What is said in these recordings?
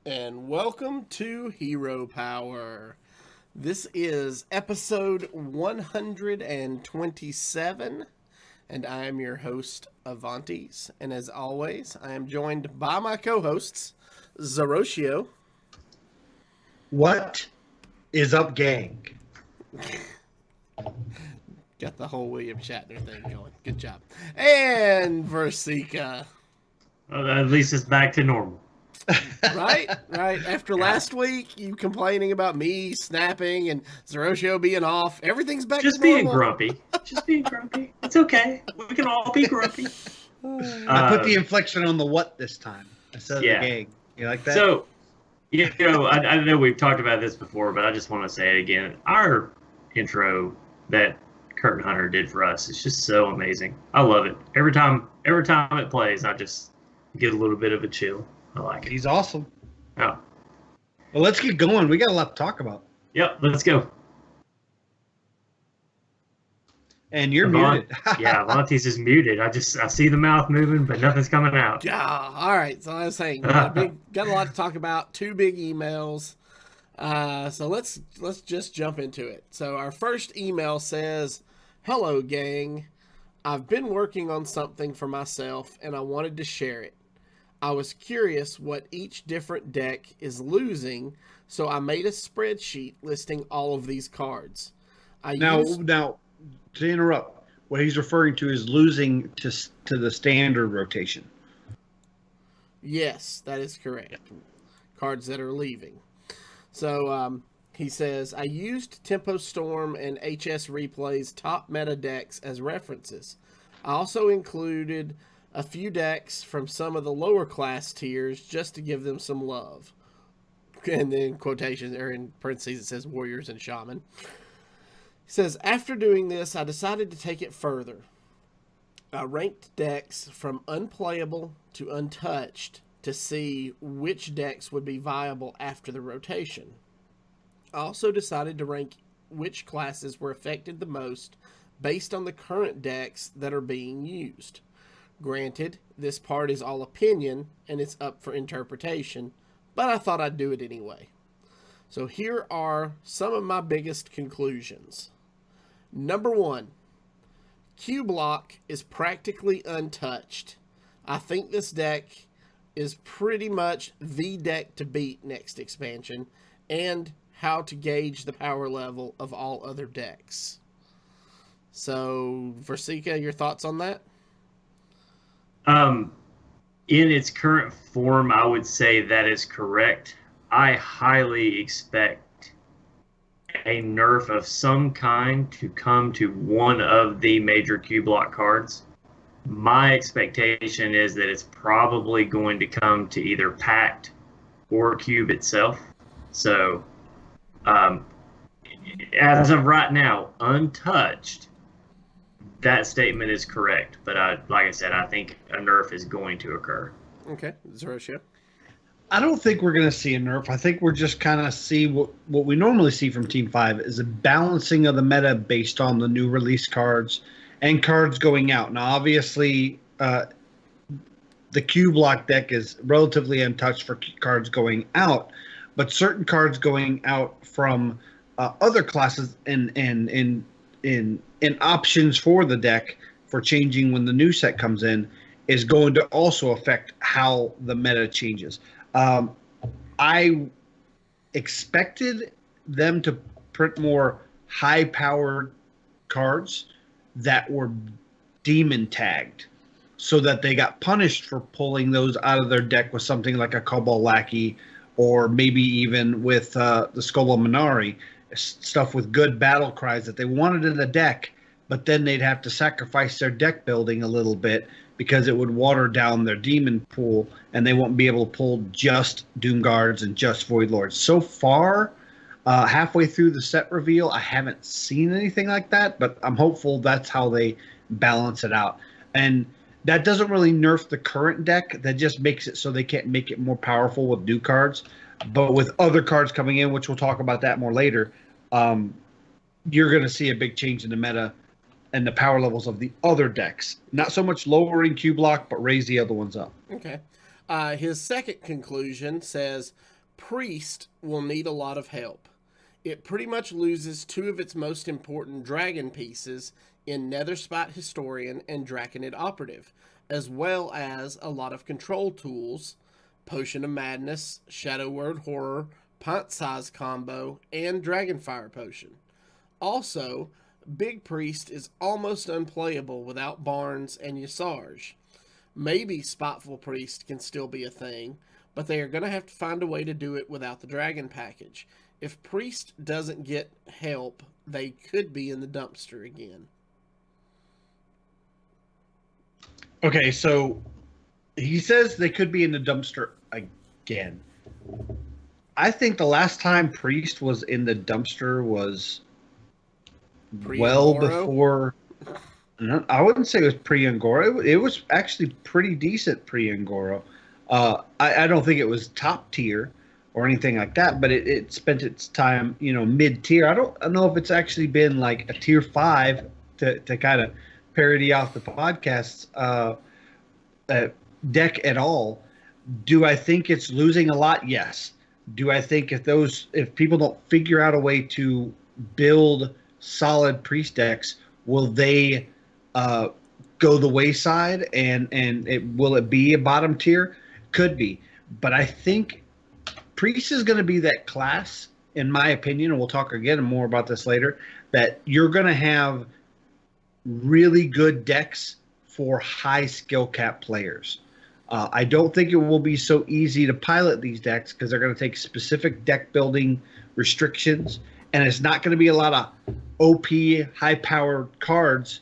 and welcome to Hero Power. This is episode 127, and I am your host, Avantes. And as always, I am joined by my co-hosts, Zeroshio. What is up, gang? Got the whole William Shatner thing going. Good job. And Versika. Well, at least it's back to normal. Right. After last week, you complaining about me snapping and Zeroshio being off. Everything's back Just to normal. being grumpy. Just being grumpy. It's okay. We can all be grumpy. I put the inflection on the what this time instead of the gang. You like that? So, I know we've talked about this before, but I just want to say it again. Our intro that Curtin Hunter did for us is just so amazing. I love it. Every time it plays, I just get a little bit of a chill. I like it. He's awesome. Oh. Well, let's get going. We got a lot to talk about. Yep, let's go. And you're muted. Yeah, Avantes is muted. I see the mouth moving, but nothing's coming out. Yeah. All right. So I was saying, got a lot to talk about. 2 big emails. So let's just jump into it. So our first email says, "Hello, gang. I've been working on something for myself, and I wanted to share it. I was curious what each different deck is losing, so I made a spreadsheet listing all of these cards. Now, to interrupt, what he's referring to is losing to the standard rotation. Yes, that is correct. Cards that are leaving. So he says, I used Tempo Storm and HS Replay's top meta decks as references. I also included a few decks from some of the lower class tiers just to give them some love." And then quotations, or in parentheses, it says Warriors and Shaman. He says, "After doing this, I decided to take it further. I ranked decks from unplayable to untouched to see which decks would be viable after the rotation. I also decided to rank which classes were affected the most based on the current decks that are being used. Granted, this part is all opinion and it's up for interpretation, but I thought I'd do it anyway. So here are some of my biggest conclusions. Number 1, Q Block is practically untouched. I think this deck is pretty much the deck to beat next expansion, and how to gauge the power level of all other decks." So, Versika, your thoughts on that? In its current form, I would say that is correct. I highly expect a nerf of some kind to come to one of the major Q block cards. My expectation is that it's probably going to come to either Pact or Cube itself. So, as of right now, untouched, that statement is correct. But like I said, I think a nerf is going to occur. Okay, Zeroshio. I don't think we're going to see a nerf. I think we're just kind of see what we normally see from Team 5 is a balancing of the meta based on the new release cards and cards going out. Now, obviously, the Q block deck is relatively untouched for cards going out, but certain cards going out from other classes and options for the deck for changing when the new set comes in is going to also affect how the meta changes. I expected them to print more high-powered cards that were demon tagged so that they got punished for pulling those out of their deck with something like a Cobalt Lackey, or maybe even with the Skola Minari, stuff with good battle cries that they wanted in the deck, but then they'd have to sacrifice their deck building a little bit because it would water down their demon pool, and they won't be able to pull just Doom Guards and just Void Lords. So far, halfway through the set reveal, I haven't seen anything like that, but I'm hopeful that's how they balance it out. And that doesn't really nerf the current deck. That just makes it so they can't make it more powerful with new cards. But with other cards coming in, which we'll talk about that more later, you're going to see a big change in the meta and the power levels of the other decks. Not so much lowering Q block, but raise the other ones up. Okay. His second conclusion says, Priest will need a lot of help. It pretty much loses two of its most important dragon pieces in Netherspite Historian and Draconid Operative, as well as a lot of control tools, Potion of Madness, Shadow Word Horror, Pint Size Combo, and Dragonfire Potion. Also, Big Priest is almost unplayable without Barnes and Yasarj. Maybe Spiteful Priest can still be a thing, but they are going to have to find a way to do it without the Dragon package. If Priest doesn't get help, they could be in the dumpster again. Okay, so he says they could be in the dumpster again. I think the last time Priest was in the dumpster was well before. No, I wouldn't say it was pre-Angoro. It was actually pretty decent pre-Angoro. I don't think it was top tier or anything like that, but it spent its time, mid-tier. I don't know if it's actually been like a tier 5 to kind of parody off the podcast's deck at all. Do I think it's losing a lot? Yes. Do I think if people don't figure out a way to build solid priest decks, will they go the wayside and will it be a bottom tier? Could be. But I think priest is going to be that class, in my opinion, and we'll talk again more about this later, that you're going to have really good decks for high skill cap players. I don't think it will be so easy to pilot these decks because they're going to take specific deck building restrictions, and it's not going to be a lot of OP high powered cards,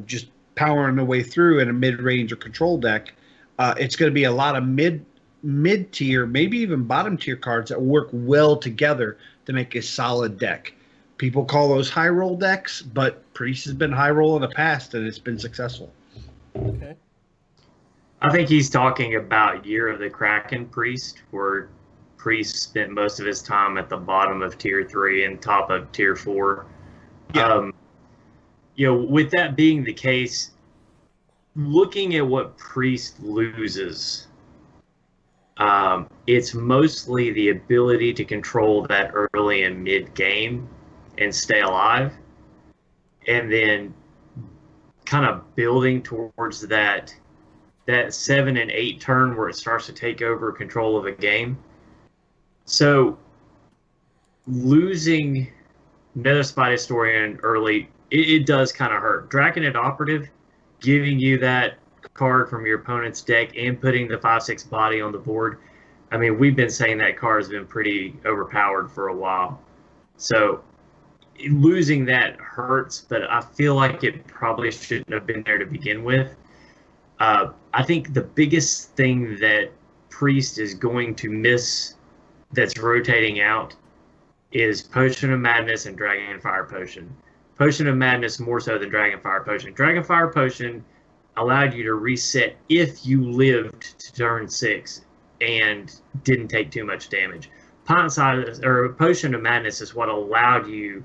just powering their way through in a mid range or control deck. It's going to be a lot of mid tier, maybe even bottom tier cards that work well together to make a solid deck. People call those high roll decks, but Priest has been high roll in the past and it's been successful. Okay. I think he's talking about Year of the Kraken Priest, where Priest spent most of his time at the bottom of tier 3 and top of tier 4. Yeah. With that being the case, looking at what Priest loses, it's mostly the ability to control that early and mid game and stay alive, and then kind of building towards that 7 and 8 turn where it starts to take over control of a game. So losing Netherspite Historian early, it does kind of hurt. Draconid Operative, giving you that card from your opponent's deck and putting the 5/6 body on the board. I mean, we've been saying that card has been pretty overpowered for a while. So losing that hurts, but I feel like it probably shouldn't have been there to begin with. I think the biggest thing that Priest is going to miss that's rotating out is Potion of Madness and Dragonfire Potion. Potion of Madness more so than Dragonfire Potion. Dragonfire Potion allowed you to reset if you lived to turn 6 and didn't take too much damage. Potion of Madness is what allowed you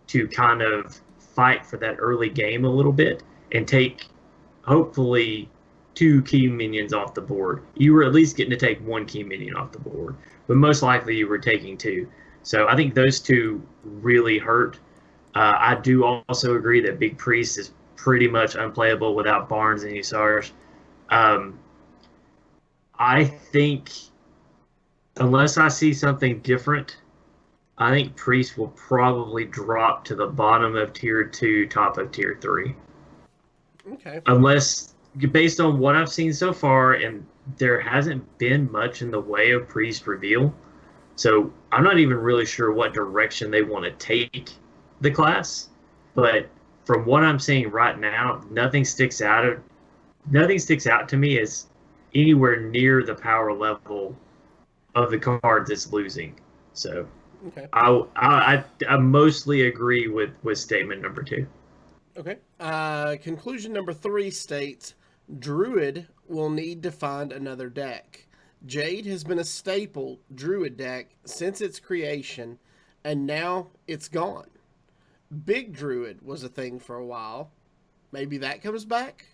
to kind of fight for that early game a little bit and take, hopefully, 2 key minions off the board. You were at least getting to take 1 key minion off the board, but most likely you were taking 2. So I think those 2 really hurt. I do also agree that Big Priest is pretty much unplayable without Barnes and Yasarj. I think, unless I see something different, I think Priest will probably drop to the bottom of tier 2, top of tier 3. Okay. Unless, based on what I've seen so far, and there hasn't been much in the way of Priest reveal, so I'm not even really sure what direction they want to take the class. But from what I'm seeing right now, nothing sticks out to me as anywhere near the power level of the cards it's losing. So Okay. I mostly agree with statement number 2. Okay. Conclusion number 3 states, Druid will need to find another deck. Jade has been a staple Druid deck since its creation, and now it's gone. Big Druid was a thing for a while. Maybe that comes back?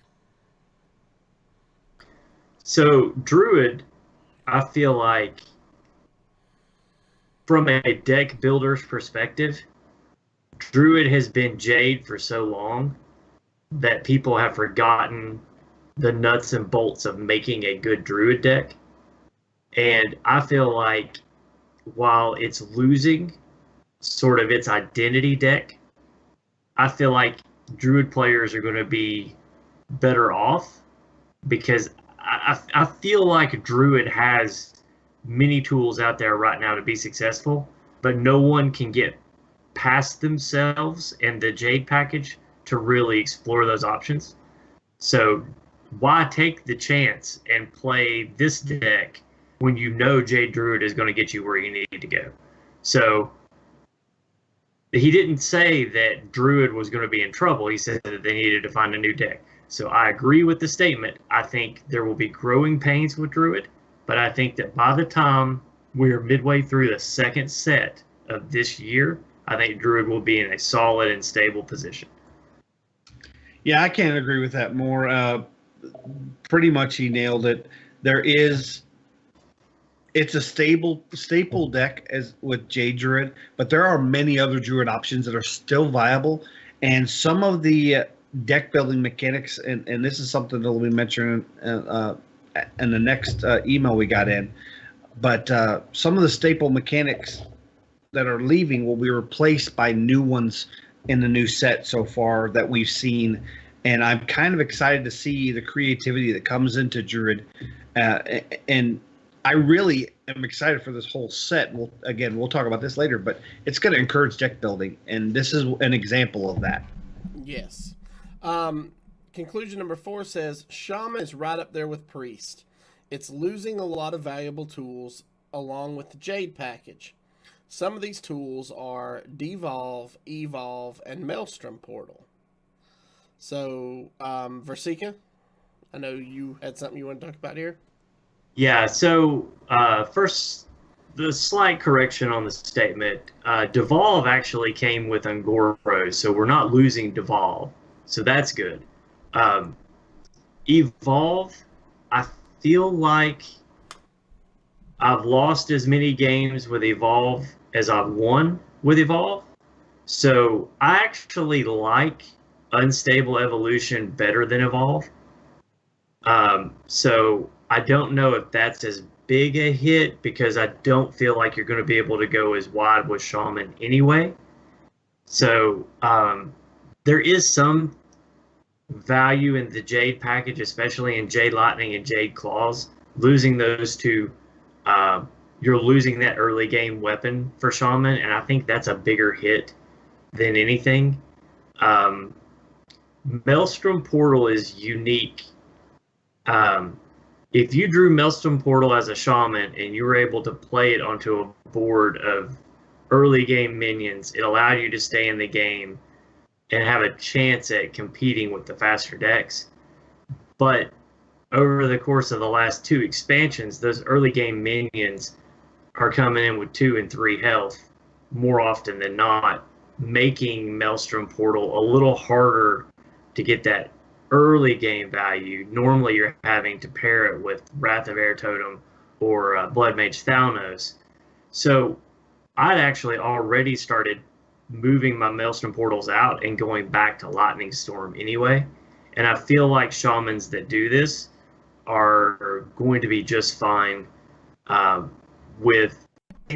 So Druid, I feel like from a deck builder's perspective, Druid has been Jade for so long that people have forgotten the nuts and bolts of making a good Druid deck. And I feel like while it's losing sort of its identity deck, I feel like Druid players are going to be better off because I feel like Druid has many tools out there right now to be successful, but no one can get past themselves and the Jade package to really explore those options. So why take the chance and play this deck when you know Jade Druid is going to get you where you need to go? So he didn't say that Druid was going to be in trouble. He said that they needed to find a new deck. So I agree with the statement. I think there will be growing pains with Druid, but I think that by the time we're midway through the second set of this year, I think Druid will be in a solid and stable position. Yeah, I can't agree with that more. Pretty much he nailed it. It's a staple deck as with Jade Druid, but there are many other Druid options that are still viable, and some of the deck building mechanics, and this is something that we mentioned in the next email we got in, but some of the staple mechanics that are leaving will be replaced by new ones in the new set so far that we've seen, and I'm kind of excited to see the creativity that comes into Druid, and I really am excited for this whole set. We'll talk about this later, but it's going to encourage deck building, and this is an example of that. Yes. Conclusion number 4 says, Shaman is right up there with Priest. It's losing a lot of valuable tools along with the Jade package. Some of these tools are Devolve, Evolve, and Maelstrom Portal. So, Versika, I know you had something you want to talk about here. Yeah, so first, the slight correction on the statement. Devolve actually came with Ungoros, so we're not losing Devolve. So that's good. Evolve, I feel like I've lost as many games with Evolve as I've won with Evolve. So I actually like Unstable Evolution better than Evolve. So I don't know if that's as big a hit because I don't feel like you're going to be able to go as wide with Shaman anyway. So there is some value in the Jade package, especially in Jade Lightning and Jade Claws. Losing those two, you're losing that early game weapon for Shaman, and I think that's a bigger hit than anything. Maelstrom Portal is unique. If you drew Maelstrom Portal as a Shaman and you were able to play it onto a board of early game minions, it allowed you to stay in the game and have a chance at competing with the faster decks. But over the course of the last 2 expansions, those early game minions are coming in with 2 and 3 health more often than not, making Maelstrom Portal a little harder to get that early game value. Normally you're having to pair it with Wrath of Air Totem or Blood Mage Thalnos. So I'd actually already started moving my Maelstrom Portals out and going back to Lightning Storm anyway. And I feel like Shamans that do this are going to be just fine with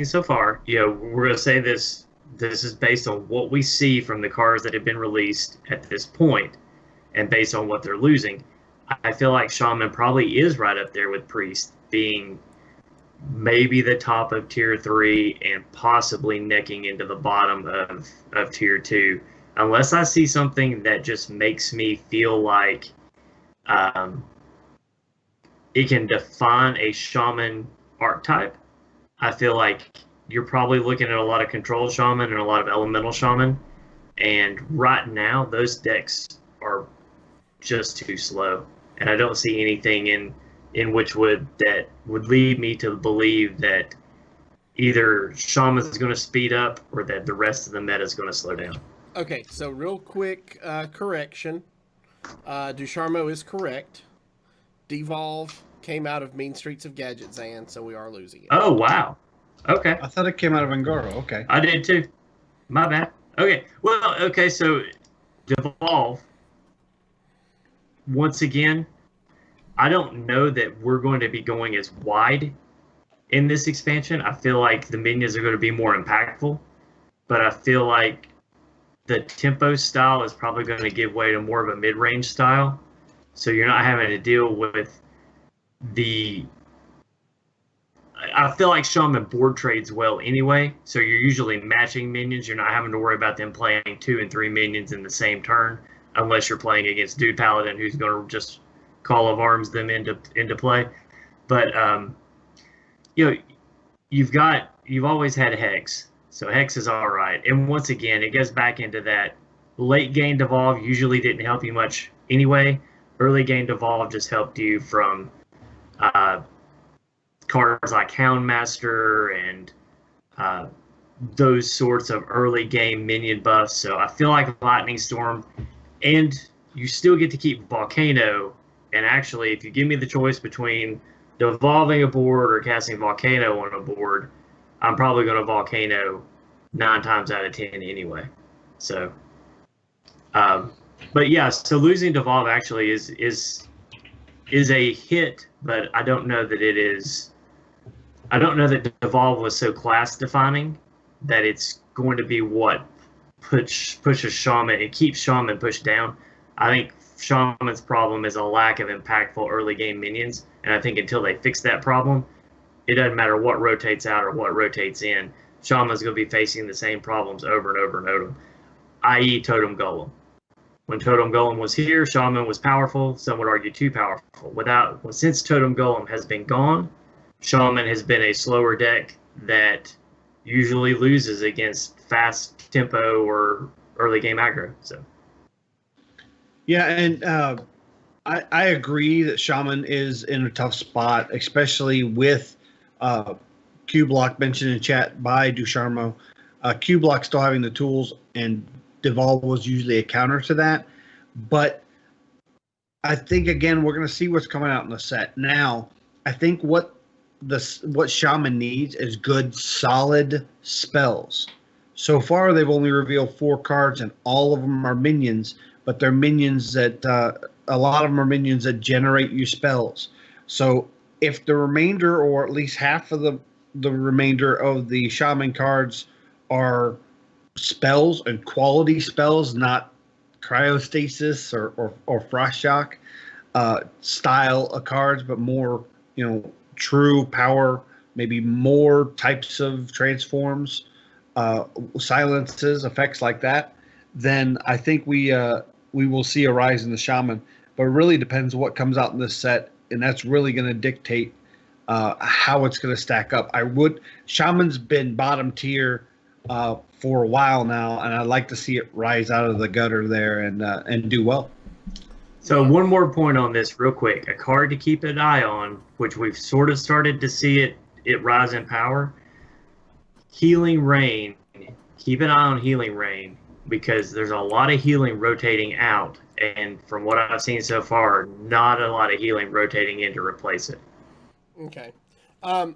so far. We're going to say this is based on what we see from the cards that have been released at this point and based on what they're losing. I feel like Shaman probably is right up there with Priest, being maybe the top of tier 3 and possibly necking into the bottom of tier 2, unless I see something that just makes me feel like it can define a Shaman archetype. I feel like you're probably looking at a lot of Control Shaman and a lot of Elemental Shaman, and right now those decks are just too slow, and I don't see anything in which would lead me to believe that either Shaman is going to speed up or that the rest of the meta is going to slow down. Okay, so real quick correction. Ducharmeau is correct. Devolve came out of Mean Streets of Gadget Zan, so we are losing it. Oh, wow. Okay. I thought it came out of Angaro. Okay. I did too. My bad. Okay. Well, okay, so Devolve, once again, I don't know that we're going to be going as wide in this expansion. I feel like the minions are going to be more impactful, but I feel like the tempo style is probably going to give way to more of a mid-range style. So you're not having to deal with the. I feel like Shaman board trades well anyway, so you're usually matching minions. You're not having to worry about them playing 2 and 3 minions in the same turn, unless you're playing against Dude Paladin, who's going to just Call of Arms them into play. But you know, you've always had Hex, so Hex is all right. And once again, it goes back into that late game Devolve usually didn't help you much anyway. Early game Devolve just helped you from cards like Houndmaster and those sorts of early game minion buffs. So I feel like Lightning Storm, and you still get to keep Volcano. And actually, if you give me the choice between devolving a board or casting Volcano on a board, I'm probably going to Volcano 9 times out of 10 anyway. So, but yeah, so losing Devolve actually is a hit, but I don't know that it is. I don't know that Devolve was so class defining that it's going to be what pushes Shaman and keeps Shaman pushed down. I think Shaman's problem is a lack of impactful early game minions, and I think until they fix that problem, it doesn't matter what rotates out or what rotates in. Shaman's going to be facing the same problems over and over and over, i.e. Totem Golem. When Totem Golem was here, Shaman was powerful. Some would argue too powerful. Since Totem Golem has been gone, Shaman has been a slower deck that usually loses against fast tempo or early game aggro. So, yeah, and I agree that Shaman is in a tough spot, especially with Q Block mentioned in chat by Ducharmo. Q Block still having the tools, and Devolve was usually a counter to that. But I think again we're going to see what's coming out in the set. Now, I think what Shaman needs is good, solid spells. So far, they've only revealed 4 cards, and all of them are minions. But they're minions that a lot of them are minions that generate you spells. So if the remainder, or at least half of the remainder of the Shaman cards are spells and quality spells, not cryostasis or frost shock style of cards, but more true power, maybe more types of transforms, silences, effects like that, then I think we will see a rise in the Shaman. But it really depends what comes out in this set, and that's really going to dictate how it's going to stack up. Shaman's been bottom tier for a while now, and I'd like to see it rise out of the gutter there and do well. So one more point on this real quick. A card to keep an eye on, which we've sort of started to see it rise in power. Healing Rain. Keep an eye on Healing Rain, because there's a lot of healing rotating out. And from what I've seen so far, not a lot of healing rotating in to replace it. Okay.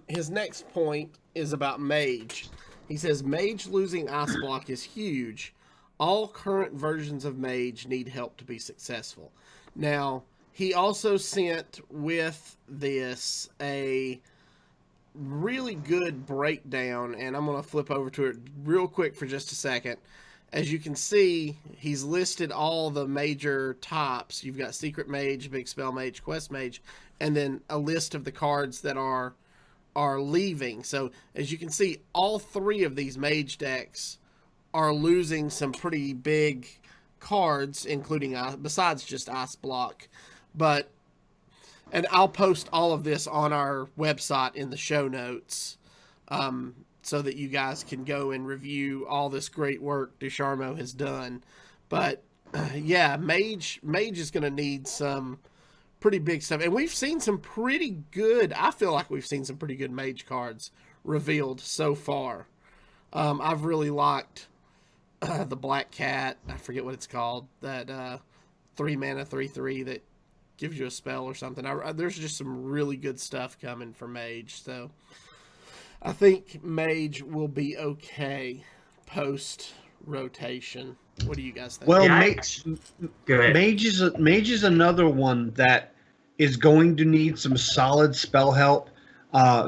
His next point is about Mage. He says, Mage losing Ice Block is huge. All current versions of Mage need help to be successful. Now, he also sent with this a really good breakdown, and I'm going to flip over to it real quick for just a second. As you can see, he's listed all the major types. You've got Secret Mage, Big Spell Mage, Quest Mage, and then a list of the cards that are leaving. So, as you can see, all 3 of these Mage decks are losing some pretty big cards, including besides just Ice Block. And I'll post all of this on our website in the show notes, so that you guys can go and review all this great work Ducharmo has done. But yeah, Mage is going to need some pretty big stuff, and we've seen some pretty good. I feel like we've seen some pretty good Mage cards revealed so far. I've really liked the Black Cat. I forget what it's called. That 3 mana 3/3 that gives you a spell or something. There's just some really good stuff coming for Mage. So I think Mage will be okay post rotation. What do you guys think? Well, Yeah, go ahead. Mage is another one that is going to need some solid spell help.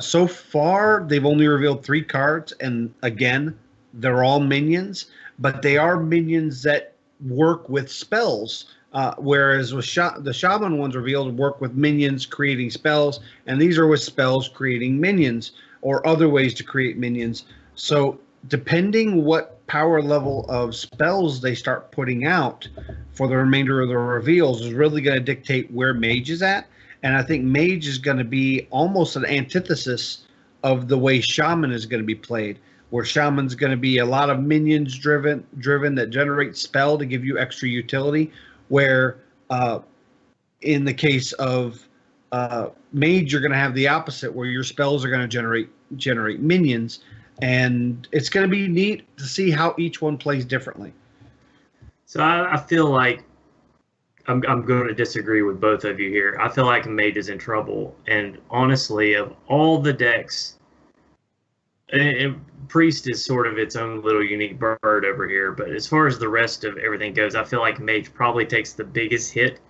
So far, they've only revealed 3 cards, and again, they're all minions, but they are minions that work with spells. Whereas with the Shaman ones revealed work with minions creating spells, and these are with spells creating minions or other ways to create minions. So depending what power level of spells they start putting out for the remainder of the reveals is really going to dictate where Mage is at. And I think Mage is going to be almost an antithesis of the way Shaman is going to be played, where Shaman's going to be a lot of minions driven that generate spell to give you extra utility, where in the case of Mage, you're going to have the opposite, where your spells are going to generate minions, and it's going to be neat to see how each one plays differently. So I feel like I'm going to disagree with both of you here. I feel like Mage is in trouble, and honestly, of all the decks, Priest is sort of its own little unique bird over here, but as far as the rest of everything goes, I feel like Mage probably takes the biggest hit.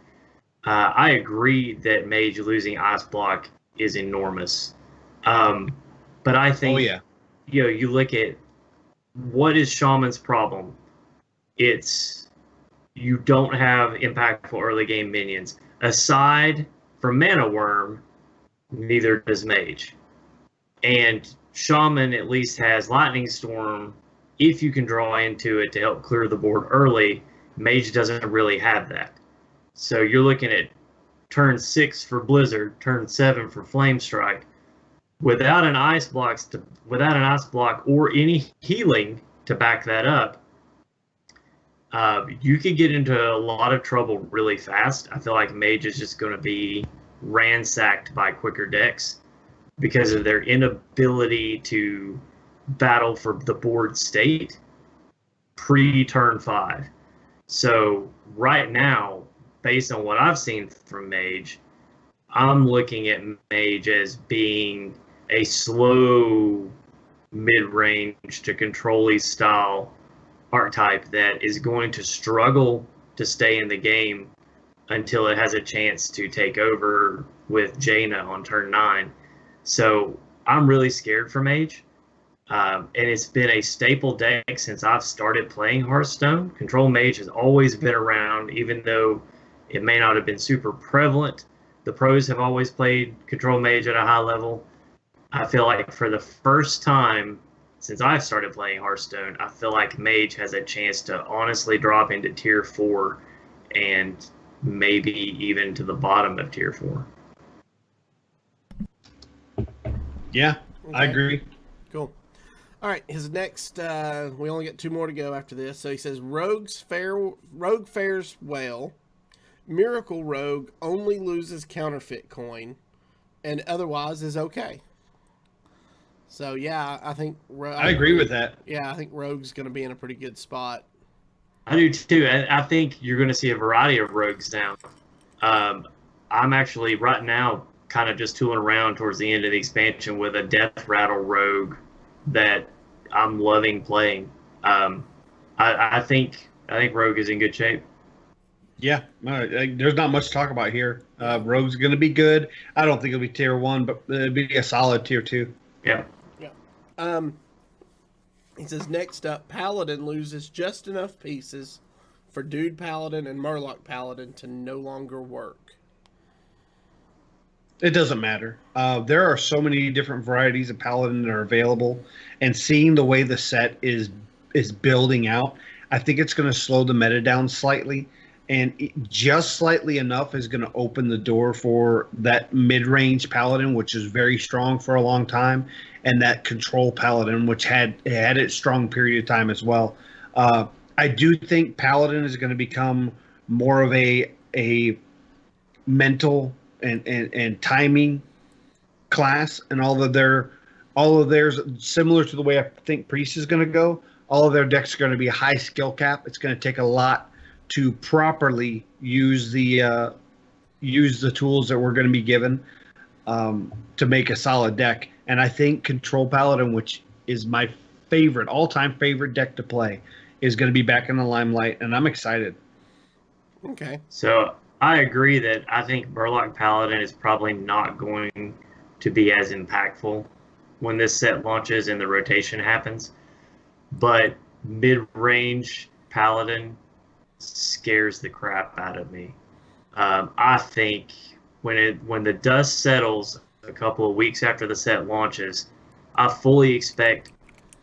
I agree that Mage losing Ice Block is enormous, but I think you look at what is Shaman's problem. It's you don't have impactful early game minions. Aside from Mana Worm, neither does Mage. And Shaman at least has Lightning Storm if you can draw into it to help clear the board early. Mage doesn't really have that. So you're looking at turn 6 for Blizzard, turn 7 for Flame Strike. Without an ice block or any healing to back that up, you could get into a lot of trouble really fast. I feel like Mage is just going to be ransacked by quicker decks because of their inability to battle for the board state pre-turn 5. So right now, based on what I've seen from Mage, I'm looking at Mage as being a slow mid-range to control-y style archetype that is going to struggle to stay in the game until it has a chance to take over with Jaina on turn 9. So I'm really scared for Mage. And it's been a staple deck since I've started playing Hearthstone. Control Mage has always been around, even though it may not have been super prevalent. The pros have always played Control Mage at a high level. I feel like for the first time since I've started playing Hearthstone, I feel like Mage has a chance to honestly drop into Tier 4 and maybe even to the bottom of Tier 4. Yeah, okay. I agree. Cool. All right, his next, we only get 2 more to go after this. So he says, Rogue fares well. Miracle Rogue only loses counterfeit coin and otherwise is okay. So, yeah, I think... I agree with that. Yeah, I think Rogue's going to be in a pretty good spot. I do, too. I think you're going to see a variety of Rogues now. I'm actually, right now, kind of just tooling around towards the end of the expansion with a Death Rattle Rogue that I'm loving playing. I think Rogue is in good shape. Yeah, there's not much to talk about here. Rogue's going to be good. I don't think it'll be Tier 1, but it'll be a solid Tier 2. Yeah. He says, next up, Paladin loses just enough pieces for Dude Paladin and Murloc Paladin to no longer work. It doesn't matter. There are so many different varieties of Paladin that are available, and seeing the way the set is building out, I think it's going to slow the meta down slightly, and just slightly enough is going to open the door for that mid-range Paladin, which is very strong for a long time, and that Control Paladin, which had its strong period of time as well. I do think Paladin is going to become more of a mental and timing class, and all of theirs similar to the way I think Priest is going to go. All of their decks are going to be a high skill cap. It's going to take a lot to properly use the tools that we're going to be given. to make a solid deck. And I think Control Paladin, which is my favorite, all-time favorite deck to play, is going to be back in the limelight, and I'm excited. Okay. So I agree that I think Murloc Paladin is probably not going to be as impactful when this set launches and the rotation happens. But mid-range Paladin scares the crap out of me. I think when the dust settles a couple of weeks after the set launches, I fully expect,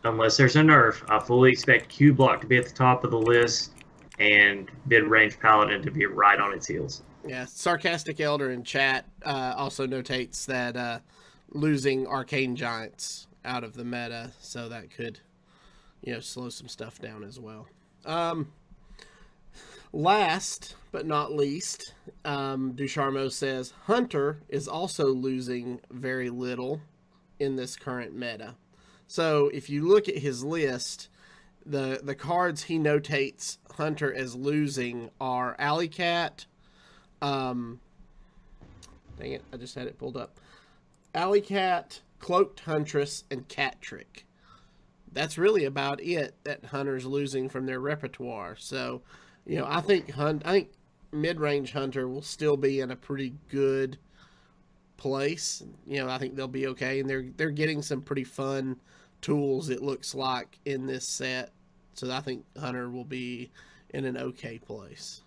unless there's a nerf, I fully expect Q Block to be at the top of the list and mid-range Paladin to be right on its heels. Yeah, Sarcastic Elder in chat also notates that losing Arcane Giants out of the meta, so that could, slow some stuff down as well. Last but not least, Ducharmeau says Hunter is also losing very little in this current meta. So if you look at his list, the cards he notates Hunter as losing are Alley Cat. Dang it, I just had it pulled up. Alley Cat, Cloaked Huntress, and Cat Trick. That's really about it that Hunter's losing from their repertoire. So, I think mid-range Hunter will still be in a pretty good place. I think they'll be okay, and they're getting some pretty fun tools, it looks like, in this set. So I think Hunter will be in an okay place.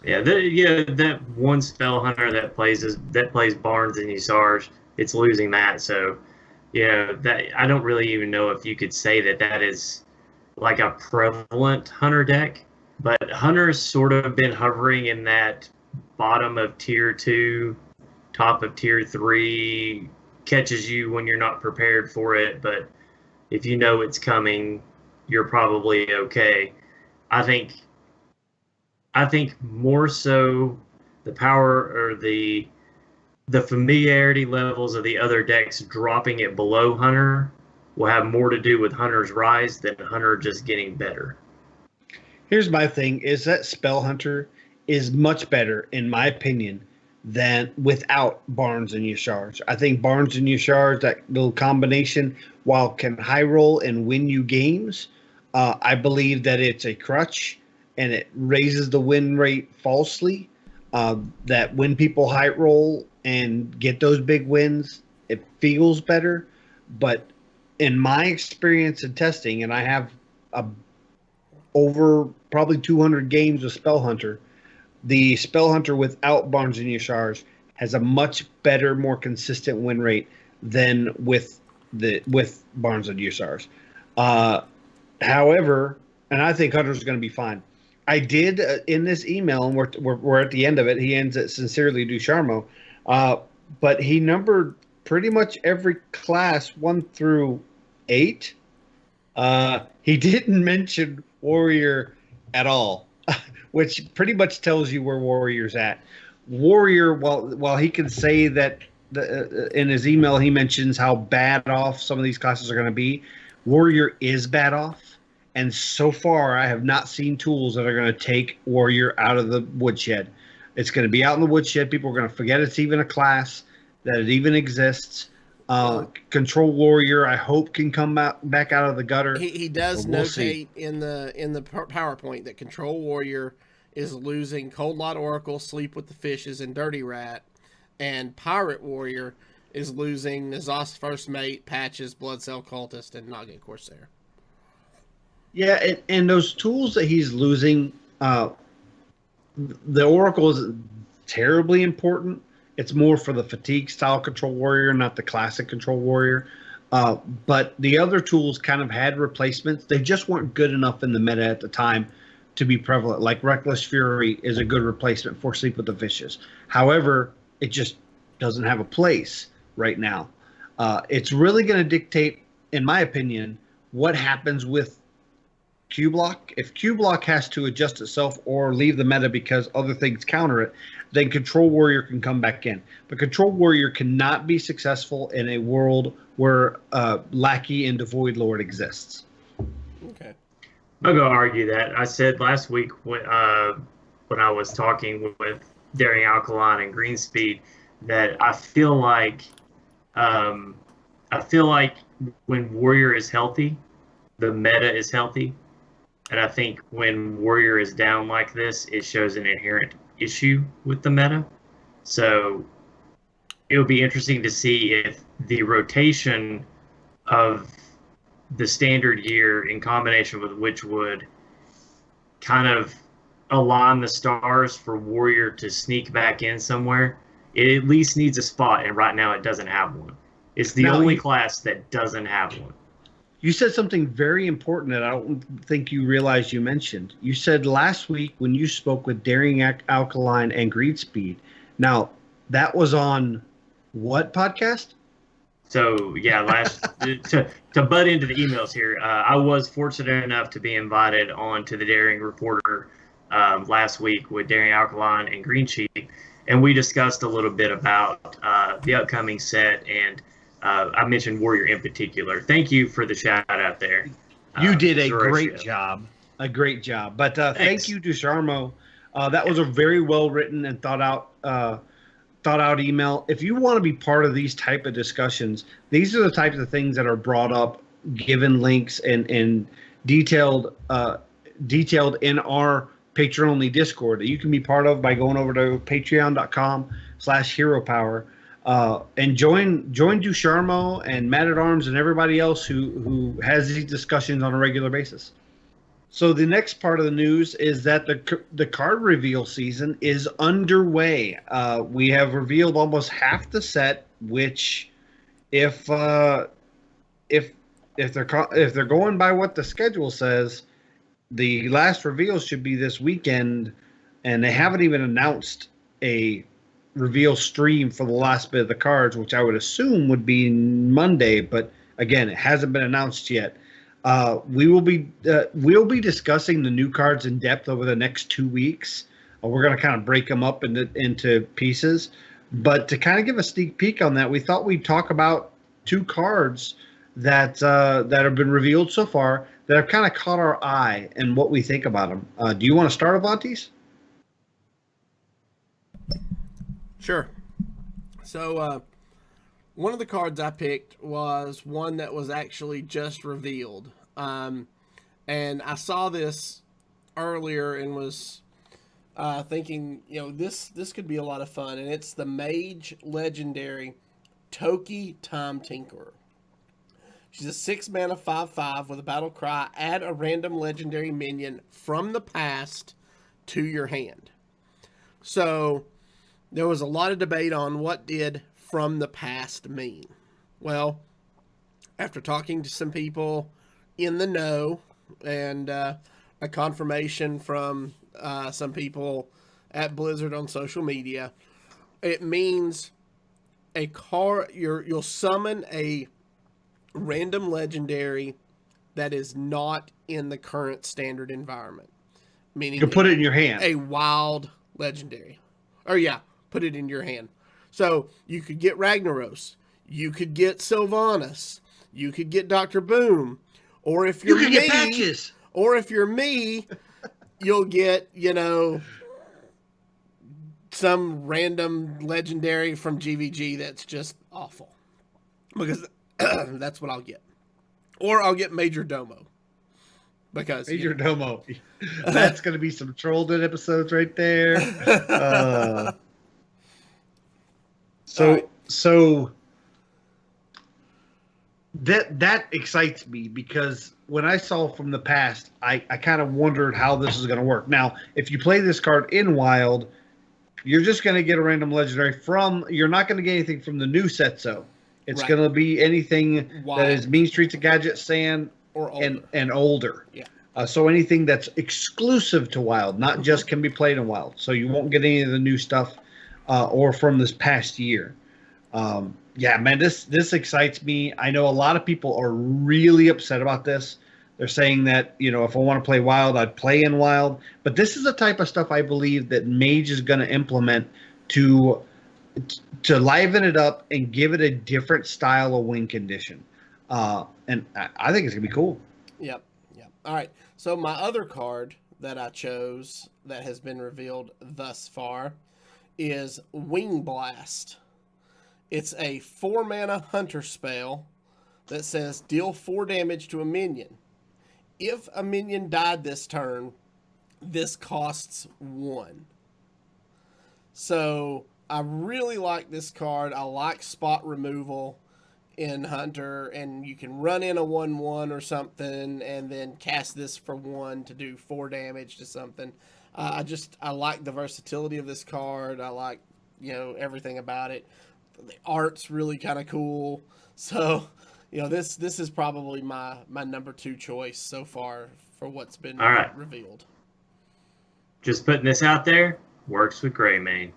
Yeah, that one spell hunter that plays Barnes and Usarge, it's losing that. So, that I don't really even know if you could say that is like a prevalent hunter deck. But Hunter's sort of been hovering in that bottom of tier 2, top of tier 3, catches you when you're not prepared for it, but if you know it's coming, you're probably okay. I think more so the power or the familiarity levels of the other decks dropping it below Hunter will have more to do with Hunter's rise than Hunter just getting better. Here's my thing, is that Spell Hunter is much better, in my opinion, than without Barnes and Usarge. I think Barnes and Usarge, that little combination, while can high roll and win you games, I believe that it's a crutch and it raises the win rate falsely. That when people high roll and get those big wins, it feels better. But in my experience in testing, and I have over probably 200 games of Spell Hunter, the Spell Hunter without Barnes and Usarge has a much better, more consistent win rate than with Barnes and Usarge. However, and I think Hunter's going to be fine. I did in this email, and we're at the end of it. He ends it sincerely, Ducharmeau, but he numbered pretty much every class 1 through 8. He didn't mention Warrior at all, which pretty much tells you where Warrior's at. Warrior, while he can say that in his email he mentions how bad off some of these classes are going to be, Warrior is bad off. And so far, I have not seen tools that are going to take Warrior out of the woodshed. It's going to be out in the woodshed. People are going to forget it's even a class, that it even exists. Control Warrior, I hope, can come back out of the gutter. He does notate in the PowerPoint that Control Warrior is losing Cold Lot Oracle, Sleep with the Fishes, and Dirty Rat, and Pirate Warrior is losing Nazos First Mate, Patches, Blood Cell Cultist, and Noggin Corsair. Yeah, and those tools that he's losing, the Oracle is terribly important. It's more for the fatigue style Control Warrior, not the classic Control Warrior. But the other tools kind of had replacements. They just weren't good enough in the meta at the time to be prevalent. Like Reckless Fury is a good replacement for Sleep with the Fishes. However, it just doesn't have a place right now. It's really going to dictate, in my opinion, what happens with Q Block. If Q Block has to adjust itself or leave the meta because other things counter it, then Control Warrior can come back in. But Control Warrior cannot be successful in a world where Lackey and Devoid Lord exists. Okay. I'm going to argue that. I said last week when I was talking with Daring Alkaline and Greenspeed that I feel like when Warrior is healthy, the meta is healthy, and I think when Warrior is down like this, it shows an inherent issue with the meta. So it'll be interesting to see if the rotation of the standard gear in combination with Witchwood kind of align the stars for Warrior to sneak back in somewhere. It at least needs a spot, and right now it doesn't have one. It's the only class that doesn't have one. You said something very important that I don't think you realized you mentioned. You said last week when you spoke with Daring Alkaline and Greedspeed. Now, that was on what podcast? So yeah, to butt into the emails here, I was fortunate enough to be invited on to the Daring Reporter last week with Daring Alkaline and Green Sheep, and we discussed a little bit about the upcoming set, and I mentioned Warrior in particular. Thank you for the shout out there. You did a great job. A great job. But thank you to Sharmo. That was a very well written and thought out email. If you want to be part of these type of discussions, these are the types of things that are brought up, given links and detailed in our Patreon only Discord that you can be part of by going over to patreon.com/heropower and join Dusharmo and Matt at Arms and everybody else who has these discussions on a regular basis. So the next part of the news is that the card reveal season is underway. We have revealed almost half the set, which, if they're going by what the schedule says, the last reveal should be this weekend, and they haven't even announced a reveal stream for the last bit of the cards, which I would assume would be Monday. But again, it hasn't been announced yet. We'll be discussing the new cards in depth over the next 2 weeks. We're going to kind of break them up into pieces. But to kind of give a sneak peek on that, we thought we'd talk about 2 cards that have been revealed so far that have kind of caught our eye and what we think about them. Do you want to start, Avantis? Sure. So one of the cards I picked was one that was actually just revealed. And I saw this earlier and was thinking, this could be a lot of fun. And it's the Mage Legendary Toki Time Tinkerer. She's a 6-mana 5/5 with a battle cry. Add a random legendary minion from the past to your hand. So there was a lot of debate on what did from the past mean. Well, after talking to some people in the know and a confirmation from some people at Blizzard on social media, it means a card. You'll summon a random legendary that is not in the current standard environment. Meaning you put it in your hand. A wild legendary. Put it in your hand. So you could get Ragnaros. You could get Sylvanas. You could get Dr. Boom. Or if you're me, get Patches. Or if you're me, you'll get, some random legendary from GVG that's just awful. Because that's what I'll get. Or I'll get Major Domo. Because Major Domo. That's going to be some Trollden episodes right there. So that excites me because when I saw from the past, I kind of wondered how this is going to work. Now, if you play this card in Wild, you're just going to get a random legendary you're not going to get anything from the new Setso. It's going to be anything that is Mean Streets of Gadget, Sand, or older. And older. Yeah. So anything that's exclusive to Wild, not just can be played in Wild. So you won't get any of the new stuff or from this past year. Man, this excites me. I know a lot of people are really upset about this. They're saying that, if I want to play Wild, I'd play in Wild. But this is the type of stuff I believe that Mage is going to implement to liven it up and give it a different style of win condition. And I think it's going to be cool. Yep. All right. So my other card that I chose that has been revealed thus far is Wing Blast. It's a 4-mana hunter spell that says deal 4 damage to a minion. If a minion died this turn, this costs 1. So I really like this card. I like spot removal in Hunter, and you can run in a 1/1 or something and then cast this for 1 to do 4 damage to something. I like the versatility of this card. I like, everything about it. The art's really kind of cool. So, this is probably my number 2 choice so far for what's been All right. revealed. Just putting this out there, works with Greymane.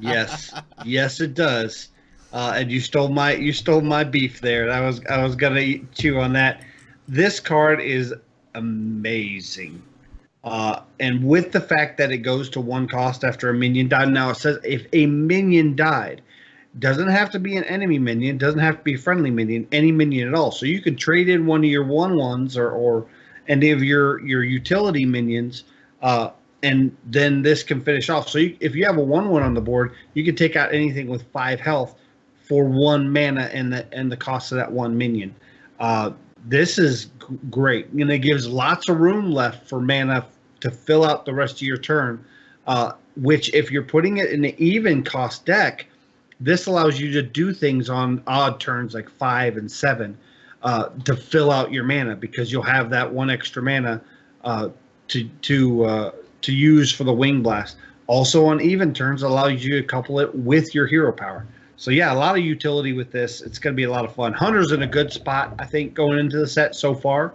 Yes, it does. And you stole my beef there. I was gonna chew on that. This card is amazing, and with the fact that it goes to 1 cost after a minion died. Now it says if a minion died, doesn't have to be an enemy minion, doesn't have to be a friendly minion, any minion at all. So you could trade in one of your 1/1s or any of your utility minions. And then this can finish off. So if you have a 1/1 on the board, you can take out anything with 5 health for 1 mana and the cost of that 1 minion. This is great. And it gives lots of room left for mana to fill out the rest of your turn, which if you're putting it in an even cost deck, this allows you to do things on odd turns like 5 and 7 to fill out your mana, because you'll have that 1 extra mana to use for the Wing Blast. Also on even turns, allows you to couple it with your hero power. So yeah, a lot of utility with this. It's going to be a lot of fun. Hunter's in a good spot, I think, going into the set so far,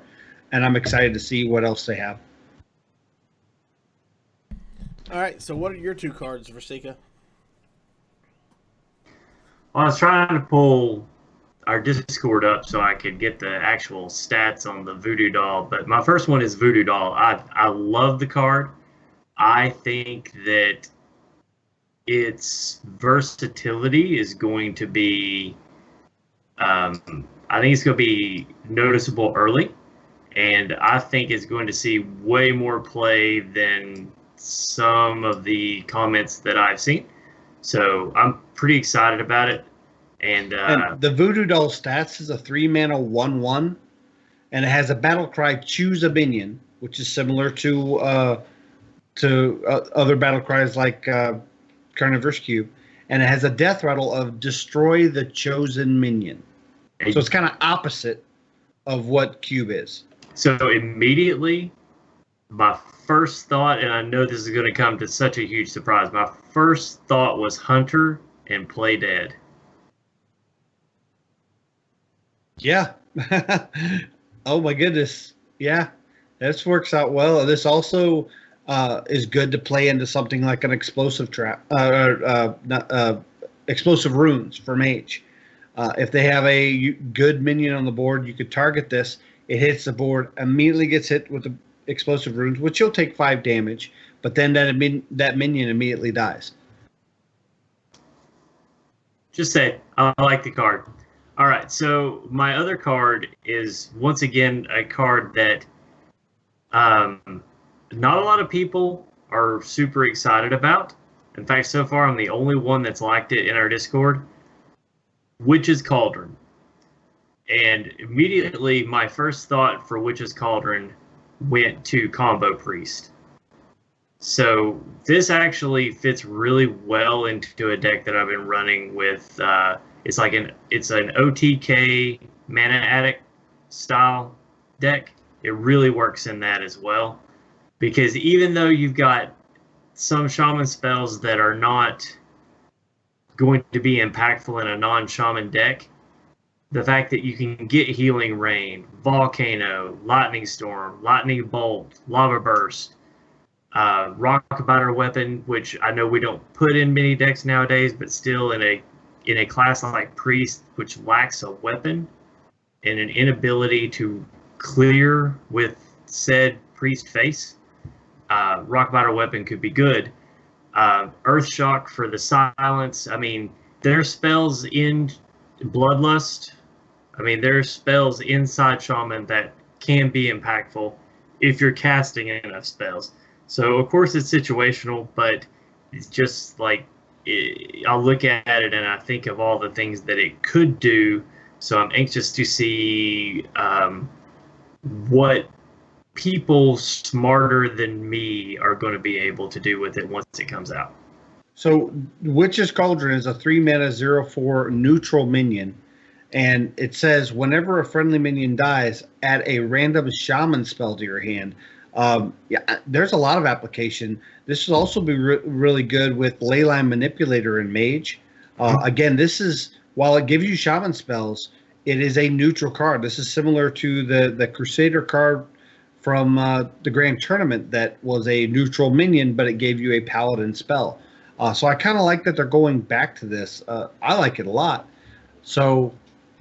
and I'm excited to see what else they have. All right, so what are your 2 cards, Versika? Well, I was trying to pull our Discord up so I could get the actual stats on the Voodoo Doll, but my first one is Voodoo Doll. I love the card. I think that its versatility is going to be, I think it's going to be noticeable early, and I think it's going to see way more play than some of the comments that I've seen. So I'm pretty excited about it. And the Voodoo Doll stats is a 3-mana 1/1, and it has a battle cry, choose a minion, which is similar to other battle cries like Carnivorous Cube, and it has a death rattle of destroy the chosen minion. So it's kind of opposite of what Cube is. So immediately, my first thought, and I know this is going to come to such a huge surprise, my first thought was Hunter and Play Dead. Yeah. Oh my goodness. Yeah. This works out well. This also is good to play into something like an explosive trap, explosive runes for mage. If they have a good minion on the board, you could target this. It hits the board, immediately gets hit with the explosive runes, which you'll take 5 damage, but then that minion immediately dies. Just say, I like the card. All right, so my other card is, once again, a card that not a lot of people are super excited about. In fact, so far, I'm the only one that's liked it in our Discord. Witch's Cauldron. And immediately, my first thought for Witch's Cauldron went to Combo Priest. So this actually fits really well into a deck that I've been running with. It's an OTK Mana Addict style deck. It really works in that as well, because even though you've got some shaman spells that are not going to be impactful in a non-shaman deck, the fact that you can get Healing Rain, Volcano, Lightning Storm, Lightning Bolt, Lava Burst, Rockbiter Weapon, which I know we don't put in many decks nowadays, but still in a class like Priest, which lacks a weapon and an inability to clear with said Priest face, Rockbiter Weapon could be good. Earthshock for the silence. I mean, there's spells in Bloodlust. I mean, there's spells inside Shaman that can be impactful if you're casting enough spells. So, of course, it's situational, but it's just like I'll look at it and I think of all the things that it could do. So I'm anxious to see what people smarter than me are going to be able to do with it once it comes out. So Witch's Cauldron is a 3-mana 0/4 neutral minion. And it says, whenever a friendly minion dies, add a random shaman spell to your hand. Yeah, there's a lot of application. This will also be really good with Leyline Manipulator and Mage. Again, this is, while it gives you shaman spells, it is a neutral card. This is similar to the Crusader card from the Grand Tournament that was a neutral minion, but it gave you a paladin spell. So I kind of like that they're going back to this. I like it a lot. So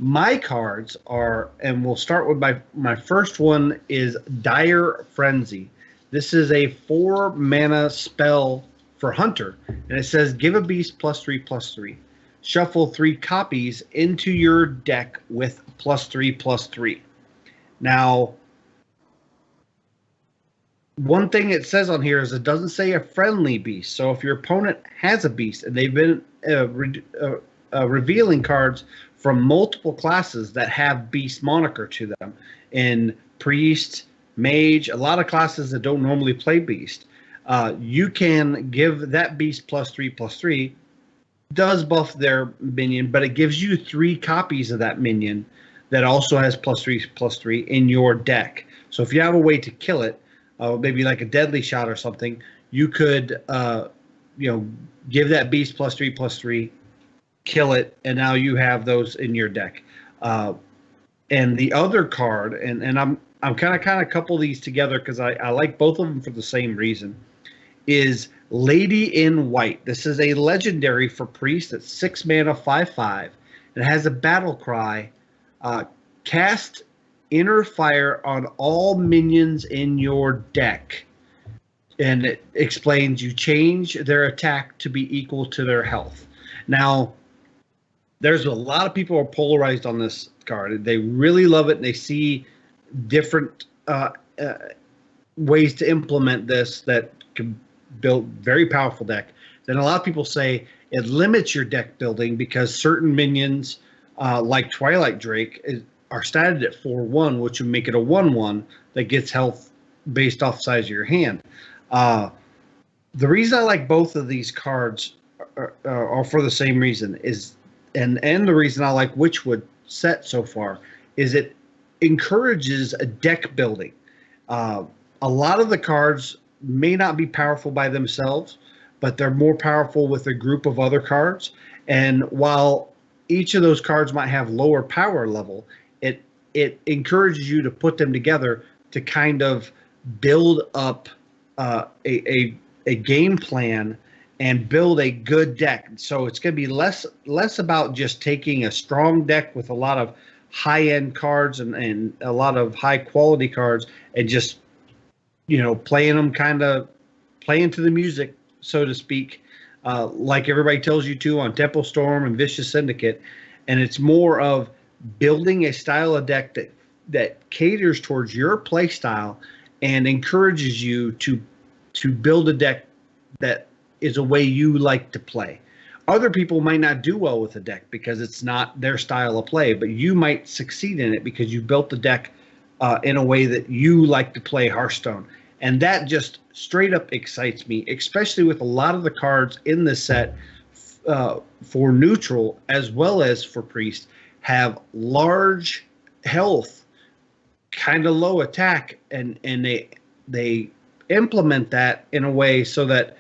my cards are, and we'll start with my first one is Dire Frenzy. This is a 4-mana spell for Hunter, and it says give a beast +3/+3. Shuffle 3 copies into your deck with +3/+3. Now, one thing it says on here is it doesn't say a friendly beast. So if your opponent has a beast and they've been revealing cards from multiple classes that have beast moniker to them, in priest, mage, a lot of classes that don't normally play beast, you can give that beast +3/+3. Does buff their minion, but it gives you 3 copies of that minion that also has +3/+3 in your deck. So if you have a way to kill it, maybe like a deadly shot or something, you could give that beast +3/+3, kill it, and now you have those in your deck. And the other card, and I'm kind of couple these together because I like both of them for the same reason, is Lady in White. This is a legendary for priest. It's 6 mana 5/5. It has a battle cry. Cast Inner Fire on all minions in your deck. And it explains you change their attack to be equal to their health. Now, there's a lot of people are polarized on this card. They really love it, and they see different ways to implement this that can build very powerful deck. Then a lot of people say it limits your deck building because certain minions, like Twilight Drake, are statted at 4/1, which would make it a 1/1 that gets health based off size of your hand. The reason I like both of these cards are for the same reason, is and the reason I like Witchwood set so far is it encourages a deck building. A lot of the cards may not be powerful by themselves, but they're more powerful with a group of other cards. And while each of those cards might have lower power level, it encourages you to put them together to kind of build up a game plan and build a good deck. So it's going to be less about just taking a strong deck with a lot of high-end cards and a lot of high-quality cards and just, playing them, kind of playing to the music, so to speak, like everybody tells you to on Tempo Storm and Vicious Syndicate. And it's more of building a style of deck that caters towards your play style and encourages you to build a deck that is a way you like to play. Other people might not do well with a deck because it's not their style of play, but you might succeed in it because you built the deck in a way that you like to play Hearthstone. And that just straight up excites me, especially with a lot of the cards in this set for neutral as well as for priest have large health, kind of low attack, and they implement that in a way so that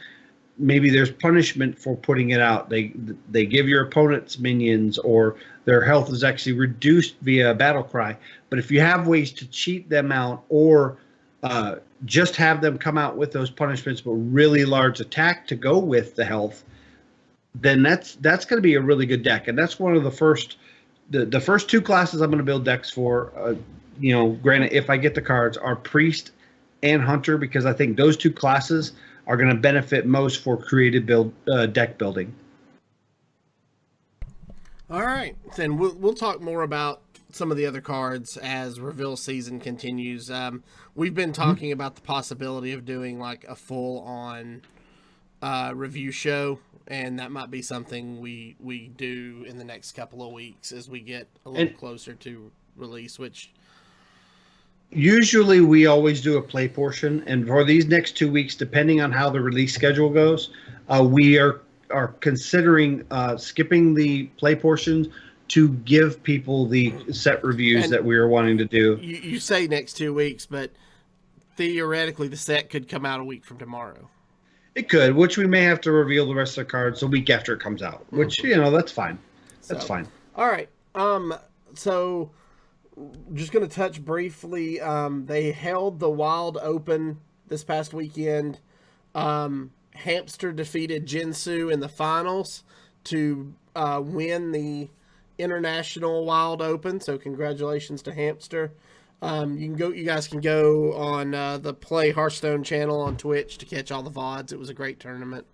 maybe there's punishment for putting it out. They give your opponent's minions, or their health is actually reduced via battle cry. But if you have ways to cheat them out, or just have them come out with those punishments but really large attack to go with the health, then that's going to be a really good deck. And that's one of the first 2 classes I'm going to build decks for. Granted, if I get the cards, are Priest and Hunter, because I think those 2 classes are going to benefit most for creative deck building. All right, then we'll talk more about some of the other cards as reveal season continues. We've been talking about the possibility of doing like a full-on review show, and that might be something we do in the next couple of weeks as we get a little closer to release. Which usually we always do a play portion, and for these next 2 weeks, depending on how the release schedule goes, we are considering skipping the play portions to give people the set reviews that we are wanting to do. You say next 2 weeks, but theoretically the set could come out a week from tomorrow. It could, which we may have to reveal the rest of the cards the week after it comes out, which, that's fine. That's fine. All right. So just going to touch briefly. They held the Wild Open this past weekend. Hamster defeated Jinsu in the finals to win the International Wild Open. So congratulations to Hamster. You guys can go on the Play Hearthstone channel on Twitch to catch all the VODs. It was a great tournament.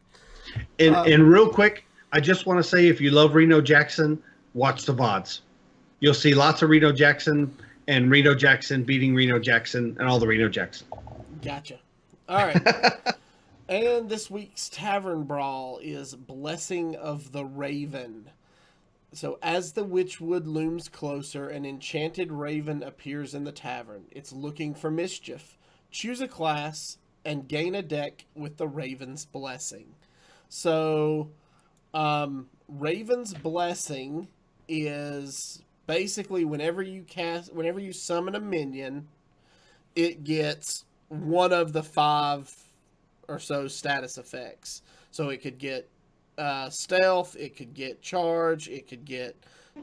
And real quick, I just want to say, if you love Reno Jackson, watch the VODs. You'll see lots of Reno Jackson and Reno Jackson beating Reno Jackson and all the Reno Jackson. Gotcha. All right. And this week's Tavern Brawl is Blessing of the Raven. So as the Witchwood looms closer, an enchanted raven appears in the tavern. It's looking for mischief. Choose a class and gain a deck with the Raven's Blessing. So, Raven's Blessing is basically whenever you summon a minion, it gets one of the 5 or so status effects. So it could get stealth, it could get charge, it could get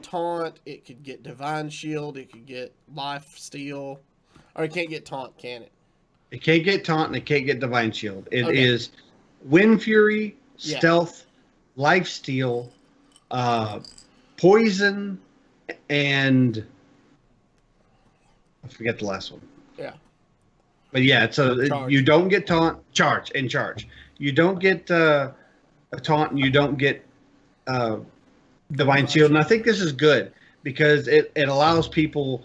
taunt, it could get divine shield, it could get life steal, or it can't get taunt, can it? It can't get taunt and it can't get divine shield. It is Wind Fury, stealth, life steal, poison, and I forget the last one. Yeah. But yeah, so you don't get taunt, charge. You don't get a taunt, and you don't get divine shield. And I think this is good because it allows people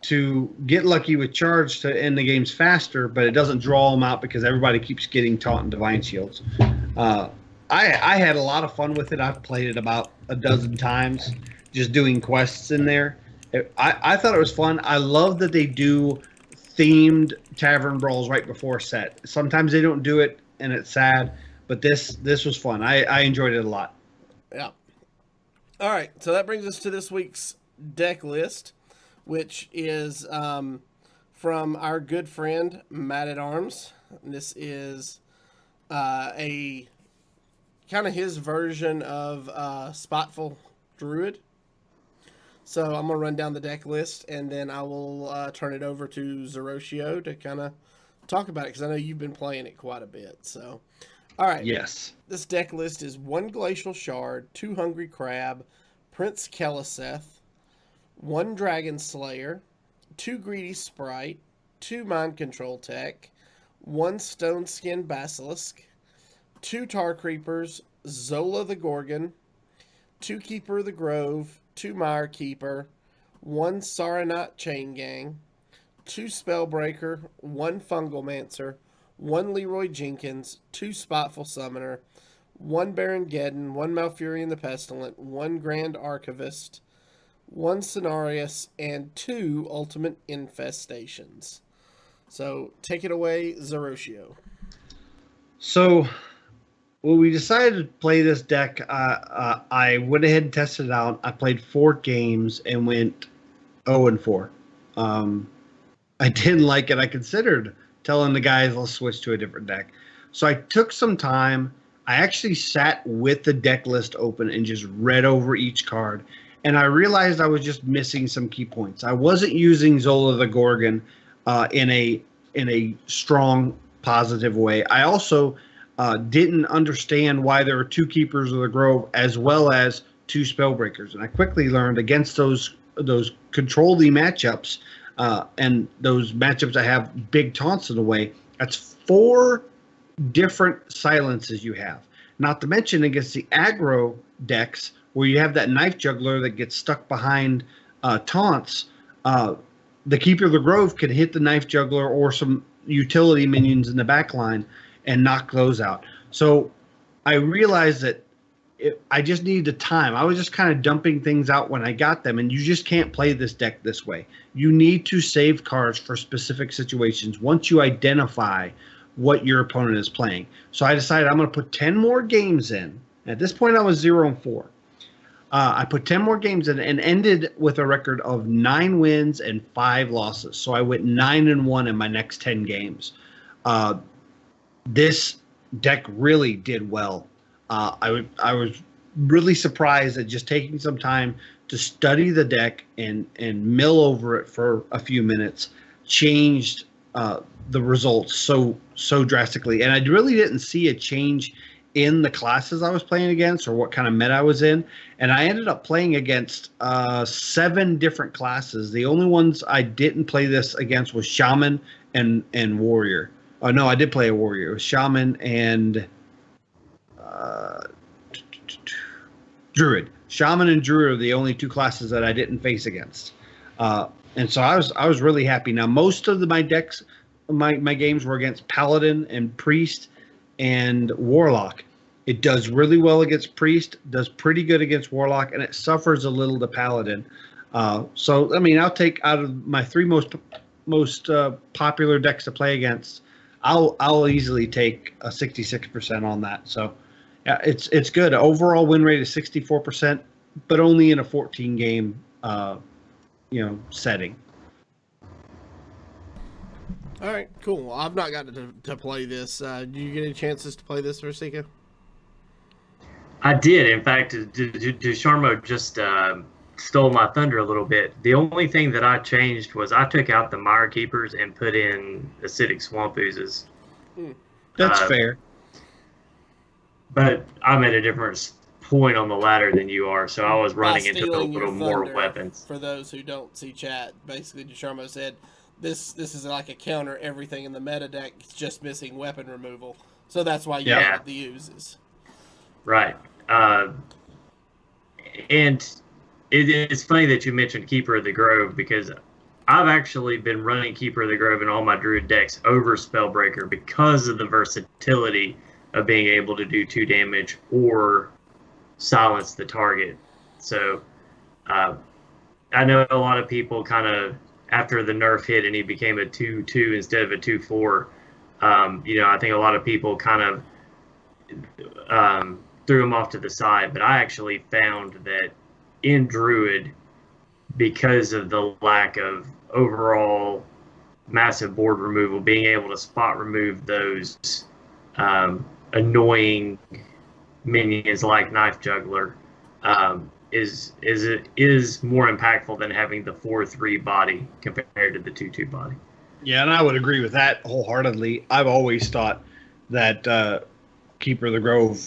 to get lucky with charge to end the games faster, but it doesn't draw them out because everybody keeps getting taunt and divine shields. I had a lot of fun with it. I've played it about a dozen times, just doing quests in there. I thought it was fun. I love that they do themed tavern brawls right before a set. Sometimes they don't do it, and it's sad. But this was fun. I enjoyed it a lot. Yeah. All right. So that brings us to this week's deck list, which is from our good friend Matt at Arms. This is a kind of his version of Spiteful Druid. So I'm going to run down the deck list, and then I will turn it over to Zeroshio to kind of talk about it, because I know you've been playing it quite a bit. So, all right. Yes. This deck list is 1 Glacial Shard, 2 Hungry Crab, Prince Keleseth, 1 Dragon Slayer, 2 Greedy Sprite, 2 Mind Control Tech, 1 Stone Skin Basilisk, 2 Tar Creepers, Zola the Gorgon, 2 Keeper of the Grove, 2 Mire Keeper, 1 Saranat Chain Gang, 2 Spellbreaker, 1 Fungalmancer, 1 Leroy Jenkins, 2 Spiteful Summoner, 1 Baron Geddon, 1 Malfurion the Pestilent, 1 Grand Archivist, 1 Cenarius, and 2 Ultimate Infestations. So take it away, Zeroshio. So when we decided to play this deck, I went ahead and tested it out. I played 4 games and went 0-4. I didn't like it. I considered telling the guys, let's switch to a different deck. So I took some time. I actually sat with the deck list open and just read over each card. And I realized I was just missing some key points. I wasn't using Zola the Gorgon in a strong, positive way. I also didn't understand why there were 2 Keepers of the Grove as well as 2 Spellbreakers. And I quickly learned against those control-y matchups, and those matchups that have big taunts in the way, that's 4 different silences you have. Not to mention against the aggro decks where you have that Knife Juggler that gets stuck behind taunts, the Keeper of the Grove can hit the Knife Juggler or some utility minions in the back line and knock those out. So I realized that I just needed the time. I was just kind of dumping things out when I got them, and you just can't play this deck this way. You need to save cards for specific situations once you identify what your opponent is playing. So I decided I'm going to put 10 more games in. At this point, I was 0-4. I put 10 more games in and ended with a record of 9 wins and 5 losses. So I went 9-1 in my next 10 games. This deck really did well. I was really surprised at just taking some time to study the deck and mill over it for a few minutes changed the results so drastically. And I really didn't see a change in the classes I was playing against or what kind of meta I was in. And I ended up playing against 7 different classes. The only ones I didn't play this against was Shaman and Warrior. Oh, no, I did play a Warrior. It was Shaman and Druid. Shaman and Druid are the only 2 classes that I didn't face against. And so I was really happy. Now, most of my decks, my games were against Paladin and Priest and Warlock. It does really well against Priest, does pretty good against Warlock, and it suffers a little to Paladin. So, I mean, I'll take out of my 3 most popular decks to play against, I'll easily take a 66% on that. So, yeah, it's good. Overall win rate is 64%, but only in a 14 game setting. All right, cool. Well, I've not gotten to play this. Do you get any chances to play this, Versika? I did. In fact, Desharmo just stole my thunder a little bit. The only thing that I changed was I took out the Mire Keepers and put in Acidic Swamp Oozes. That's fair. But I'm at a different point on the ladder than you are, so I was running into a little more weapons. For those who don't see chat, basically Desharmo said this is like a counter everything in the meta deck. It's just missing weapon removal, so that's why you added the oozes. Right. And it's funny that you mentioned Keeper of the Grove, because I've actually been running Keeper of the Grove in all my Druid decks over Spellbreaker because of the versatility of being able to do 2 damage or silence the target. So I know a lot of people kind of, after the nerf hit and he became a 2/2 instead of a 2/4, I think a lot of people kind of threw him off to the side. But I actually found that in Druid, because of the lack of overall massive board removal, being able to spot remove those annoying minions like Knife Juggler is more impactful than having the 4/3 body compared to the 2/2 body. Yeah, and I would agree with that wholeheartedly. I've always thought that Keeper of the Grove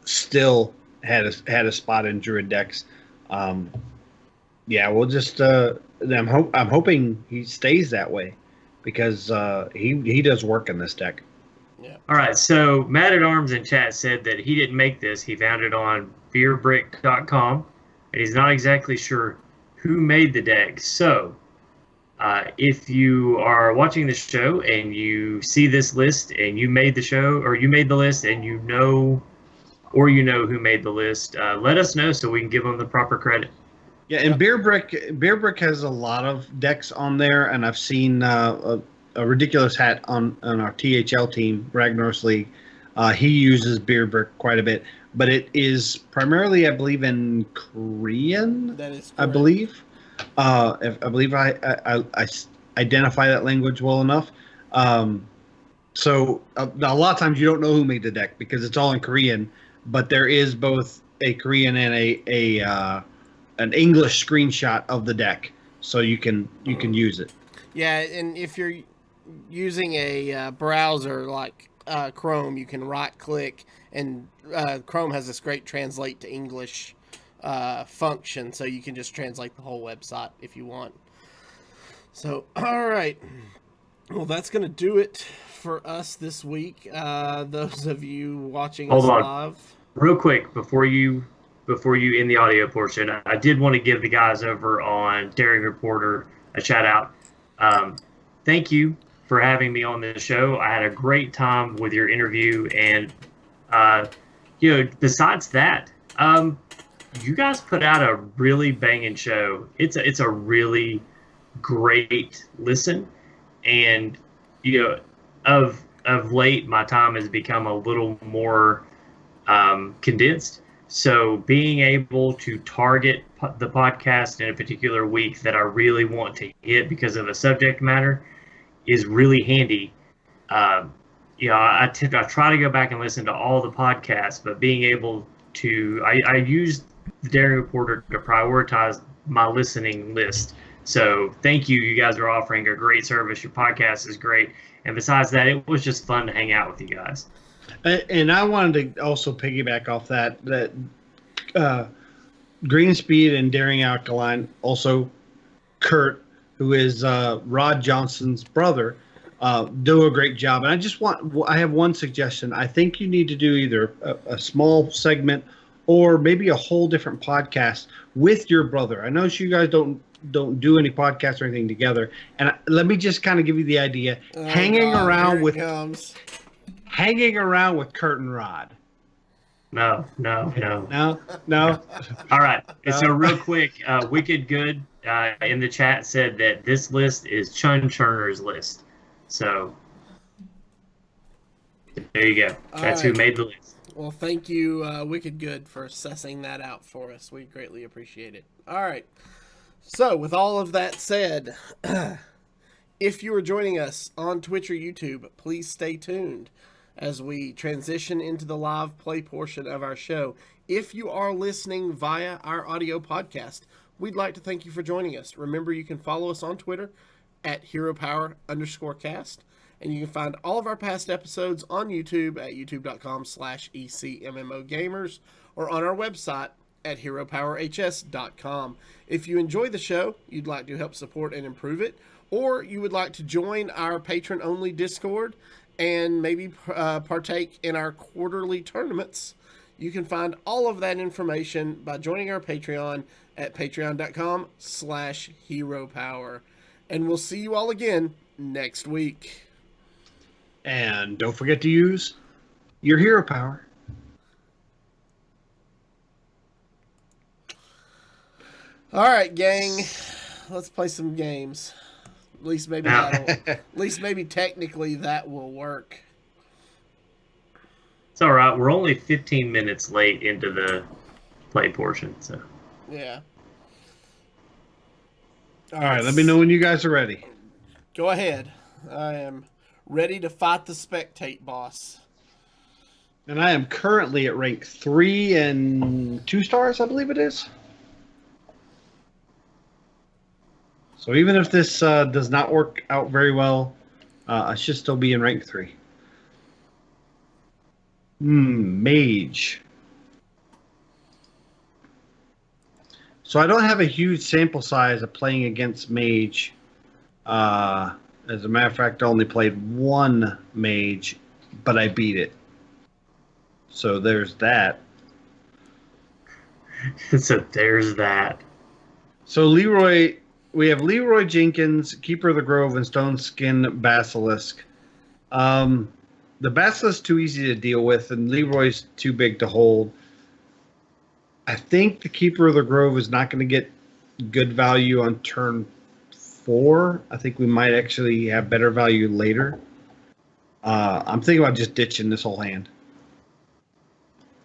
still had a spot in Druid decks. We'll just I'm hoping he stays that way, because he does work in this deck. Yeah. All right, so Matt at Arms in chat said that he didn't make this. He found it on beerbrick.com, and he's not exactly sure who made the deck. So if you are watching the show and you see this list and you made the show, or you made the list and you know who made the list, let us know so we can give them the proper credit. Yeah, and Beer Brick has a lot of decks on there, and I've seen a ridiculous hat on our THL team, Ragnar's League. He uses Beer Brick quite a bit, but it is primarily, I believe, in Korean. That is correct. I believe. I identify that language well enough. So a lot of times you don't know who made the deck because it's all in Korean, but there is both a Korean and an English screenshot of the deck, so you can use it. Yeah, and if you're using a browser like Chrome, you can right-click, and Chrome has this great translate to English function, so you can just translate the whole website if you want. So, all right. Well, that's going to do it for us this week. Those of you watching us live. Real quick, before you end the audio portion, I did want to give the guys over on Daring Reporter a shout out. Thank you for having me on the show. I had a great time with your interview, and besides that, you guys put out a really banging show. It's a really great listen, and of late my time has become a little more condensed. So being able to target the podcast in a particular week that I really want to hit because of a subject matter is really handy. I try to go back and listen to all the podcasts, but being able to, I use the Daring Reporter to prioritize my listening list. So thank you. You guys are offering a great service. Your podcast is great. And besides that, it was just fun to hang out with you guys. And I wanted to also piggyback off that Green Speed and Daring Alkaline, also Kurt, who is Rod Johnson's brother, do a great job. And I have one suggestion. I think you need to do either a small segment or maybe a whole different podcast with your brother. I know you guys don't do any podcasts or anything together. And let me just kind of give you the idea. Hanging around with Kurt and Rod. No. All right. No. So real quick, Wicked Good in the chat said that this list is Chunchunner's list. So there you go. That's who made the list. Well, thank you, Wicked Good, for sussing that out for us. We greatly appreciate it. All right. So with all of that said, if you are joining us on Twitch or YouTube, please stay tuned as we transition into the live play portion of our show. If you are listening via our audio podcast, we'd like to thank you for joining us. Remember, you can follow us on Twitter at HeroPower_cast, and you can find all of our past episodes on YouTube at youtube.com/ECMMOGamers or on our website at HeroPowerHS.com. If you enjoy the show, you'd like to help support and improve it, or you would like to join our patron-only Discord and maybe partake in our quarterly tournaments, you can find all of that information by joining our Patreon at patreon.com/HeroPower. And we'll see you all again next week. And don't forget to use your hero power. All right, gang. Let's play some games. At least maybe technically that will work. It's all right. We're only 15 minutes late into the play portion, so yeah. All right, let me know when you guys are ready. Go ahead. I am ready to fight the spectate boss. And I am currently at rank 3 and 2 stars, I believe it is. So even if this does not work out very well, I should still be in rank 3. Mage. So I don't have a huge sample size of playing against Mage. As a matter of fact, I only played one Mage, but I beat it. So there's that. So there's that. So we have Leroy Jenkins, Keeper of the Grove, and Stone Skin Basilisk. The Basilisk's too easy to deal with, and Leroy's too big to hold. I think the Keeper of the Grove is not going to get good value on turn 4. I think we might actually have better value later. I'm thinking about just ditching this whole hand.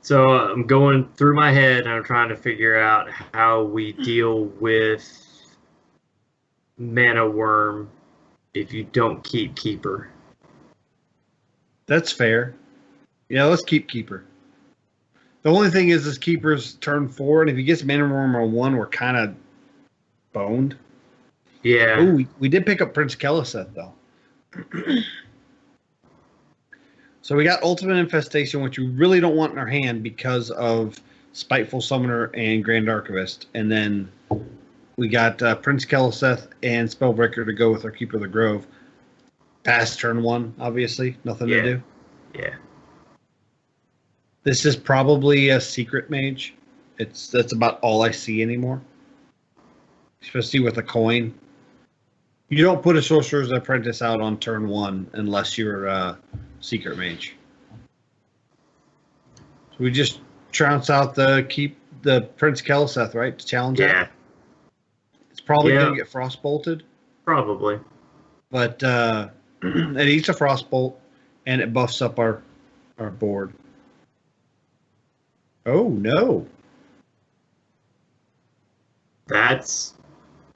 So I'm going through my head, and I'm trying to figure out how we deal with Mana Worm if you don't keep Keeper. That's fair. Yeah, let's keep Keeper. The only thing is Keeper's turn 4, and if he gets Mana Worm on 1, we're kind of boned. Yeah. Oh, we did pick up Prince Keleseth, though. So we got Ultimate Infestation, which we really don't want in our hand because of Spiteful Summoner and Grand Archivist. And then we got Prince Keleseth and Spellbreaker to go with our Keeper of the Grove. Past turn 1, obviously. Nothing to do. Yeah. This is probably a secret mage. That's about all I see anymore. Especially with a coin. You don't put a Sorcerer's Apprentice out on turn 1 unless you're a secret mage. So We just trounce out the Prince Kelseth, right? To challenge Yeah, that. It's probably Yeah. going to get frost bolted, probably. but it eats a frost bolt and it buffs up our board. Oh no! That's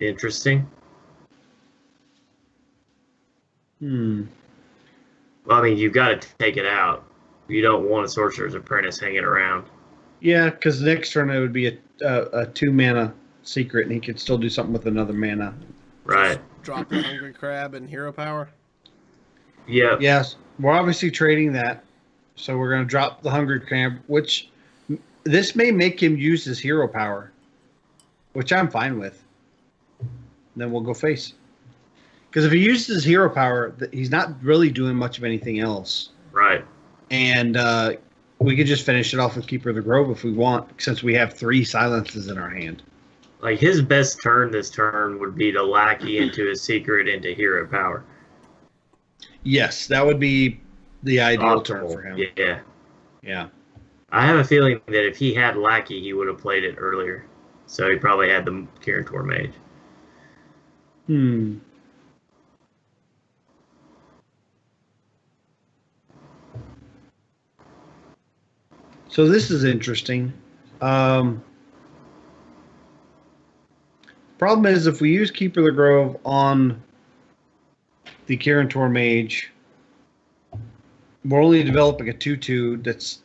interesting. Hmm. Well, I mean, you've got to take it out. You don't want a Sorcerer's Apprentice hanging around. Yeah, because the next turn it would be a 2-mana secret, and he could still do something with another mana. Right. Just drop the Hungry Crab and Hero Power. Yep. Yes, we're obviously trading that, so we're going to drop the Hungry Crab, which this may make him use his hero power, which I'm fine with. Then we'll go face. Because if he uses his hero power, he's not really doing much of anything else. Right. And we could just finish it off with Keeper of the Grove if we want, since we have 3 silences in our hand. Like, his best turn this turn would be to lackey into his secret into hero power. Yes, that would be the ideal turn Optimal. for him. Yeah. Yeah. I have a feeling that if he had lackey, he would have played it earlier. So he probably had the Kirin Mage. Hmm. So this is interesting. Problem is, if we use Keeper of the Grove on the Kirin Mage, we're only developing a 2/2 that's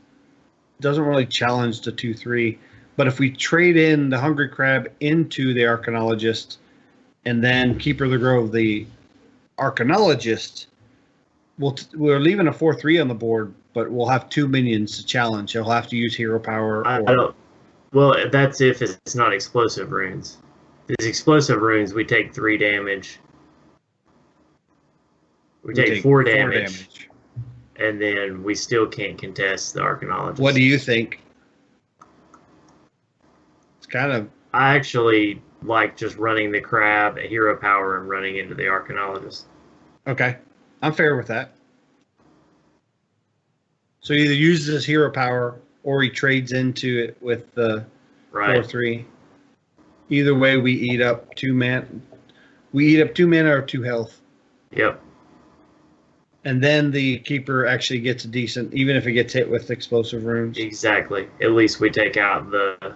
doesn't really challenge the 2/3. But if we trade in the Hungry Crab into the Arcanologist, and then Keeper of the Grove the Arcanologist, we're leaving a 4/3 on the board, but we'll have 2 minions to challenge. He'll have to use hero power. I don't. Well, that's if it's not explosive runes. If it's explosive runes, we take 3 damage. We take 4 damage. And then we still can't contest the Arcanologist. What do you think? It's kind of. I actually like just running the crab at hero power and running into the Arcanologist. Okay. I'm fair with that. So he either uses his hero power or he trades into it with the Right. 4/3. Either way, we eat up 2 mana. We eat up 2 mana or 2 health. Yep. And then the keeper actually gets a decent, even if it gets hit with explosive runes. Exactly. At least we take out the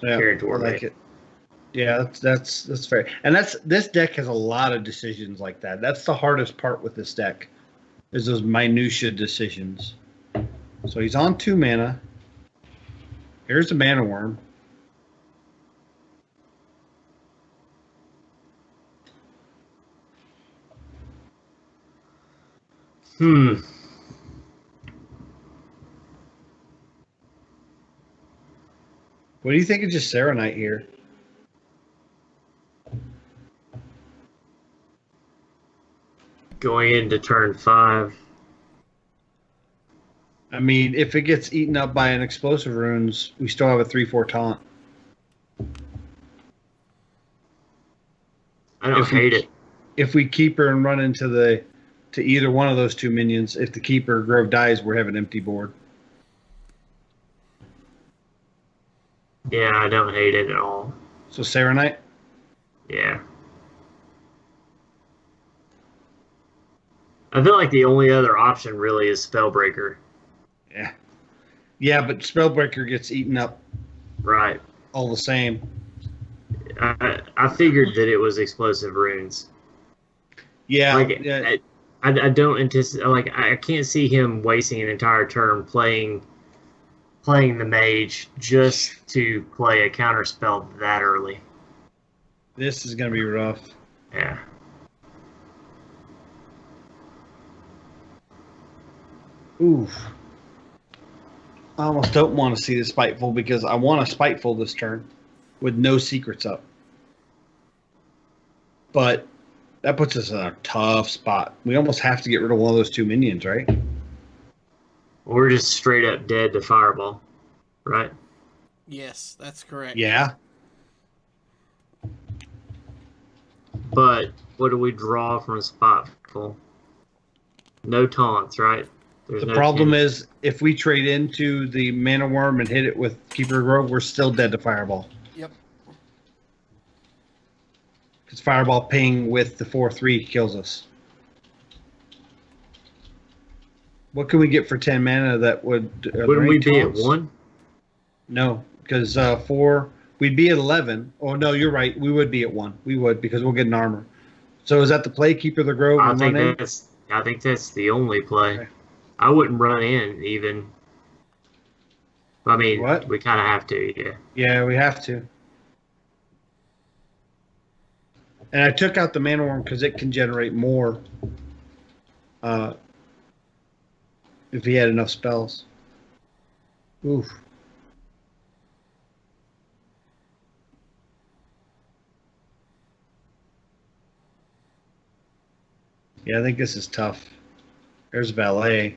Yeah, Kirin I like it. Yeah, that's fair. And this deck has a lot of decisions like that. That's the hardest part with this deck, is those minutia decisions. So he's on 2 mana. Here's the mana worm. What do you think of just Serenite here? Going into turn 5. I mean, if it gets eaten up by an explosive runes, we still have a 3/4 taunt. I don't hate it. If we keep her and run into either one of those 2 minions, if the keeper Grove dies, we have an empty board. Yeah, I don't hate it at all. So Serenite? Yeah. I feel like the only other option really is Spellbreaker. Yeah. Yeah, but Spellbreaker gets eaten up Right. all the same. I figured that it was explosive runes. Yeah. Like, Yeah. I don't anticipate. Like, I can't see him wasting an entire turn playing the mage just to play a counter spell that early. This is going to be rough. Yeah. Oof. I almost don't want to see the Spiteful because I want a Spiteful this turn with no secrets up. But that puts us in a tough spot. We almost have to get rid of one of those 2 minions, right? We're just straight up dead to Fireball. Right? Yes, that's correct. Yeah. But what do we draw from a Spiteful? No taunts, right? There's The no problem chance. is, if we trade into the Mana Worm and hit it with Keeper of the Grove, we're still dead to Fireball. Yep. Because Fireball ping with the 4/3 kills us. What can we get for 10 mana that would... Wouldn't we be at 1? No, because 4... We'd be at 11. Oh, no, you're right. We would be at 1. We would, because we'll get an armor. So is that the play? Keeper of the Grove and run in? I think that's the only play. Okay. I wouldn't run in even. I mean, What? we kind of have to, yeah. Yeah, we have to. And I took out the Mana Worm because it can generate more if he had enough spells. Oof. Yeah, I think this is tough. There's Valet.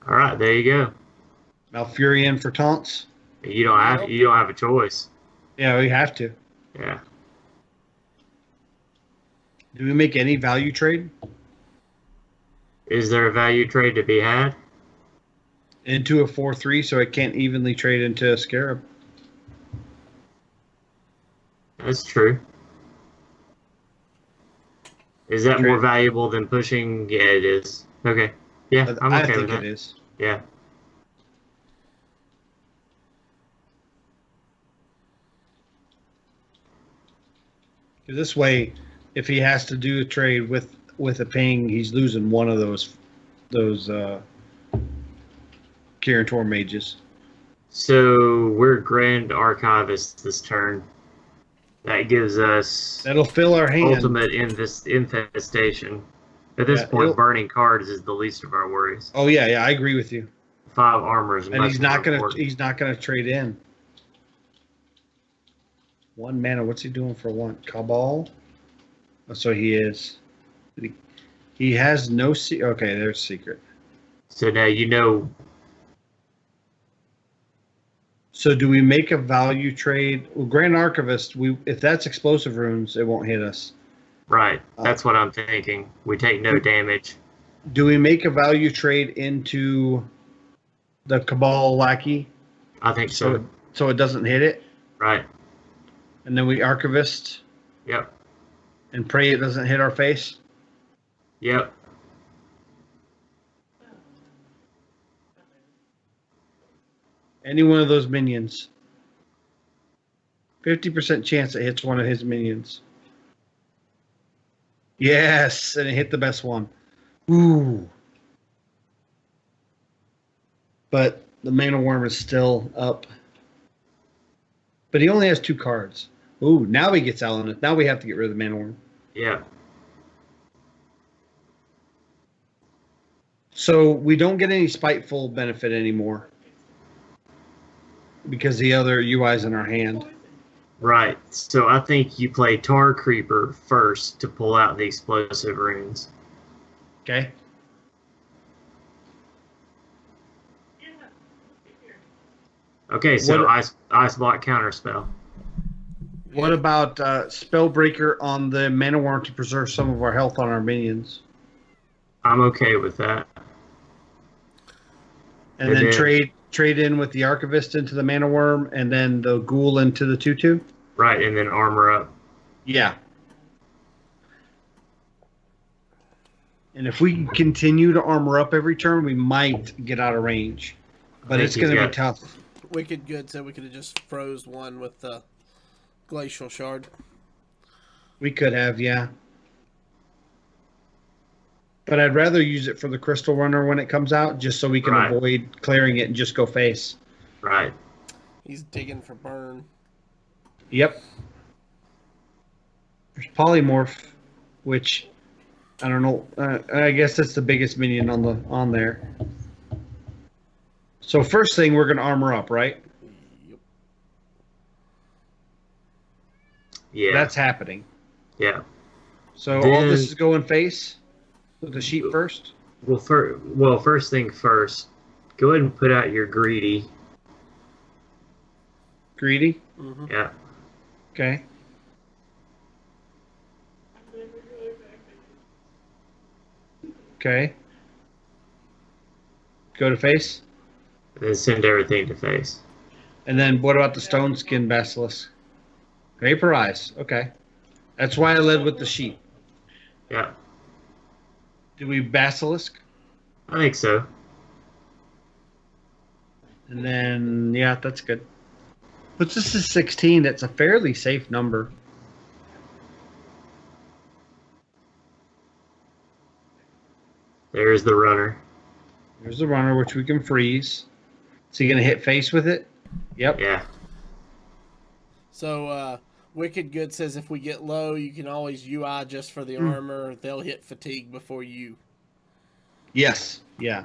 All right, there you go. Malfurion for taunts. You don't have a choice. Yeah, we have to. Yeah. Do we make any value trade Is there a value trade to be had? into a 4/3 so it can't evenly trade into a Scarab? That's true. Is that Trade. more valuable than pushing? Yeah, it is. Okay. Yeah, I'm I okay think with that. it is. Yeah. This way, if he has to do a trade with a ping, he's losing one of those Kirin mages. So we're Grand Archivist this turn. That gives us That'll fill our hand. ultimate infestation. At this Yeah, point, burning cards is the least of our worries. Oh yeah, I agree with you. 5 armor is And much he's not more gonna important. he's not gonna trade in. 1 mana. What's he doing for 1? Cabal. Oh, so he is. He has no okay, there's secret. So now you know. So do we make a value trade? Well, Grand Archivist, if that's explosive runes, it won't hit us. Right. That's what I'm thinking. We take no damage. Do we make a value trade into the Cabal Lackey I think so. so it doesn't hit it? Right. And then we Archivist Yep. and pray it doesn't hit our face? Yep. Any one of those minions. 50% chance it hits one of his minions. Yes, and it hit the best one. Ooh. But the Mana Worm is still up. But he only has 2 cards. Ooh, now he gets out on it. Now we have to get rid of the Mana Worm. Yeah. So we don't get any Spiteful benefit anymore. Because the other UI's in our hand. Right. So I think you play Tar Creeper first to pull out the explosive runes. Okay. Okay, so What- ice block counter spell. What about Spellbreaker on the Mana Worm to preserve some of our health on our minions? I'm okay with that. And And then then- trade in with the Archivist into the Mana Worm and then the Ghoul into the 2/2? Right, and then armor up. Yeah. And if we continue to armor up every turn, we might get out of range. But think it's going to he's be got- tough. Wicked Good said we could have just froze one with the Glacial Shard. We could have, yeah. But I'd rather use it for the Crystal Runner when it comes out, just so we can Right. avoid clearing it and just go face. Right. He's digging for burn. Yep. There's Polymorph, which I don't know. I guess that's the biggest minion on there. So first thing, we're going to armor up, right? Yep. Yeah. That's happening. yeah. So all Then- this is going face with the sheep first. Well, first thing first, go ahead and put out your greedy. Greedy. Mm-hmm. Yeah. Okay. Okay. Go to face. And then send everything to face. And then what about the stone skin basilisk? Vaporize. Okay. That's why I led with the sheep. Yeah, Do we basilisk? I think so. And then, yeah, that's good. But this is 16. That's a fairly safe number. There's the runner. There's the runner, which we can freeze. Is he going to hit face with it? Yep. Yeah. So, Wicked Good says if we get low, you can always UI just for the armor. They'll hit fatigue before you. Yes. Yeah.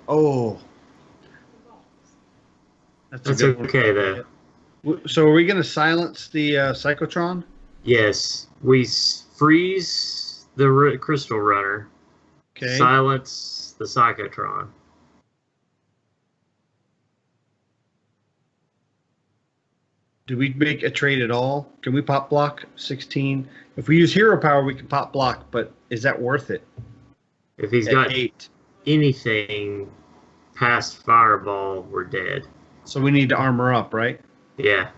Oh. That's a good okay, though. one. So are we going to silence the Psychotron? Yes. We freeze the crystal runner. Okay. Silence the Psychotron. Do we make a trade at all? Can we pop block 16? If we use hero power, we can pop block, but is that worth it? If he's At got 8. anything past Fireball, we're dead. So we need to armor up, right? Yeah.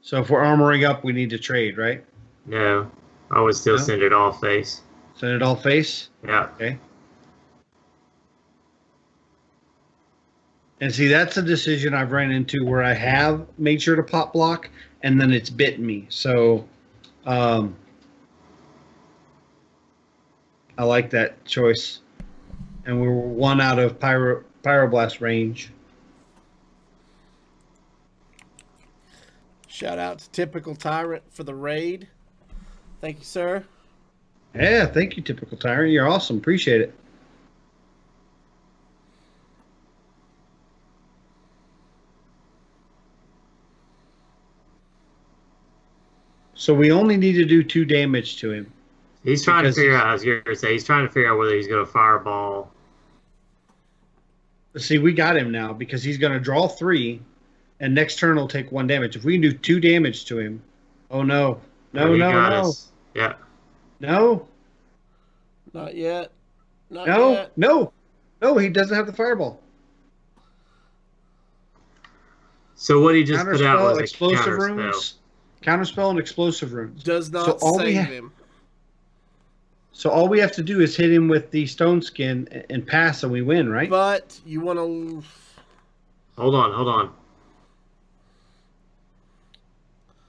So if we're armoring up, we need to trade, right? No. I would still No? send it all face. Send it all face? Yeah. Okay. And see, that's a decision I've ran into where I have made sure to pop block, and then it's bitten me. So I like that choice. And we were 1 out of Pyroblast range. Shout out to Typical Tyrant for the raid. Thank you, sir. Yeah, thank you, Typical Tyrant. You're awesome. Appreciate it. So we only need to do 2 damage to him. He's trying to Because figure out, I was going to say, he's trying to figure out whether he's going to Fireball. See, we got him now because he's going to draw 3, and next turn he'll take 1 damage. If we can do 2 damage to him, oh no, no, He no, got no, us. Yeah. no, Not yet. Not no, yet. no, no. He doesn't have the fireball. So what he just put out Counterspell, was a explosive counterspell. runes, counterspell, and explosive runes. Does not So all we save ha- him. So all we have to do is hit him with the stone skin and pass, and we win, right? But you want to. Hold on.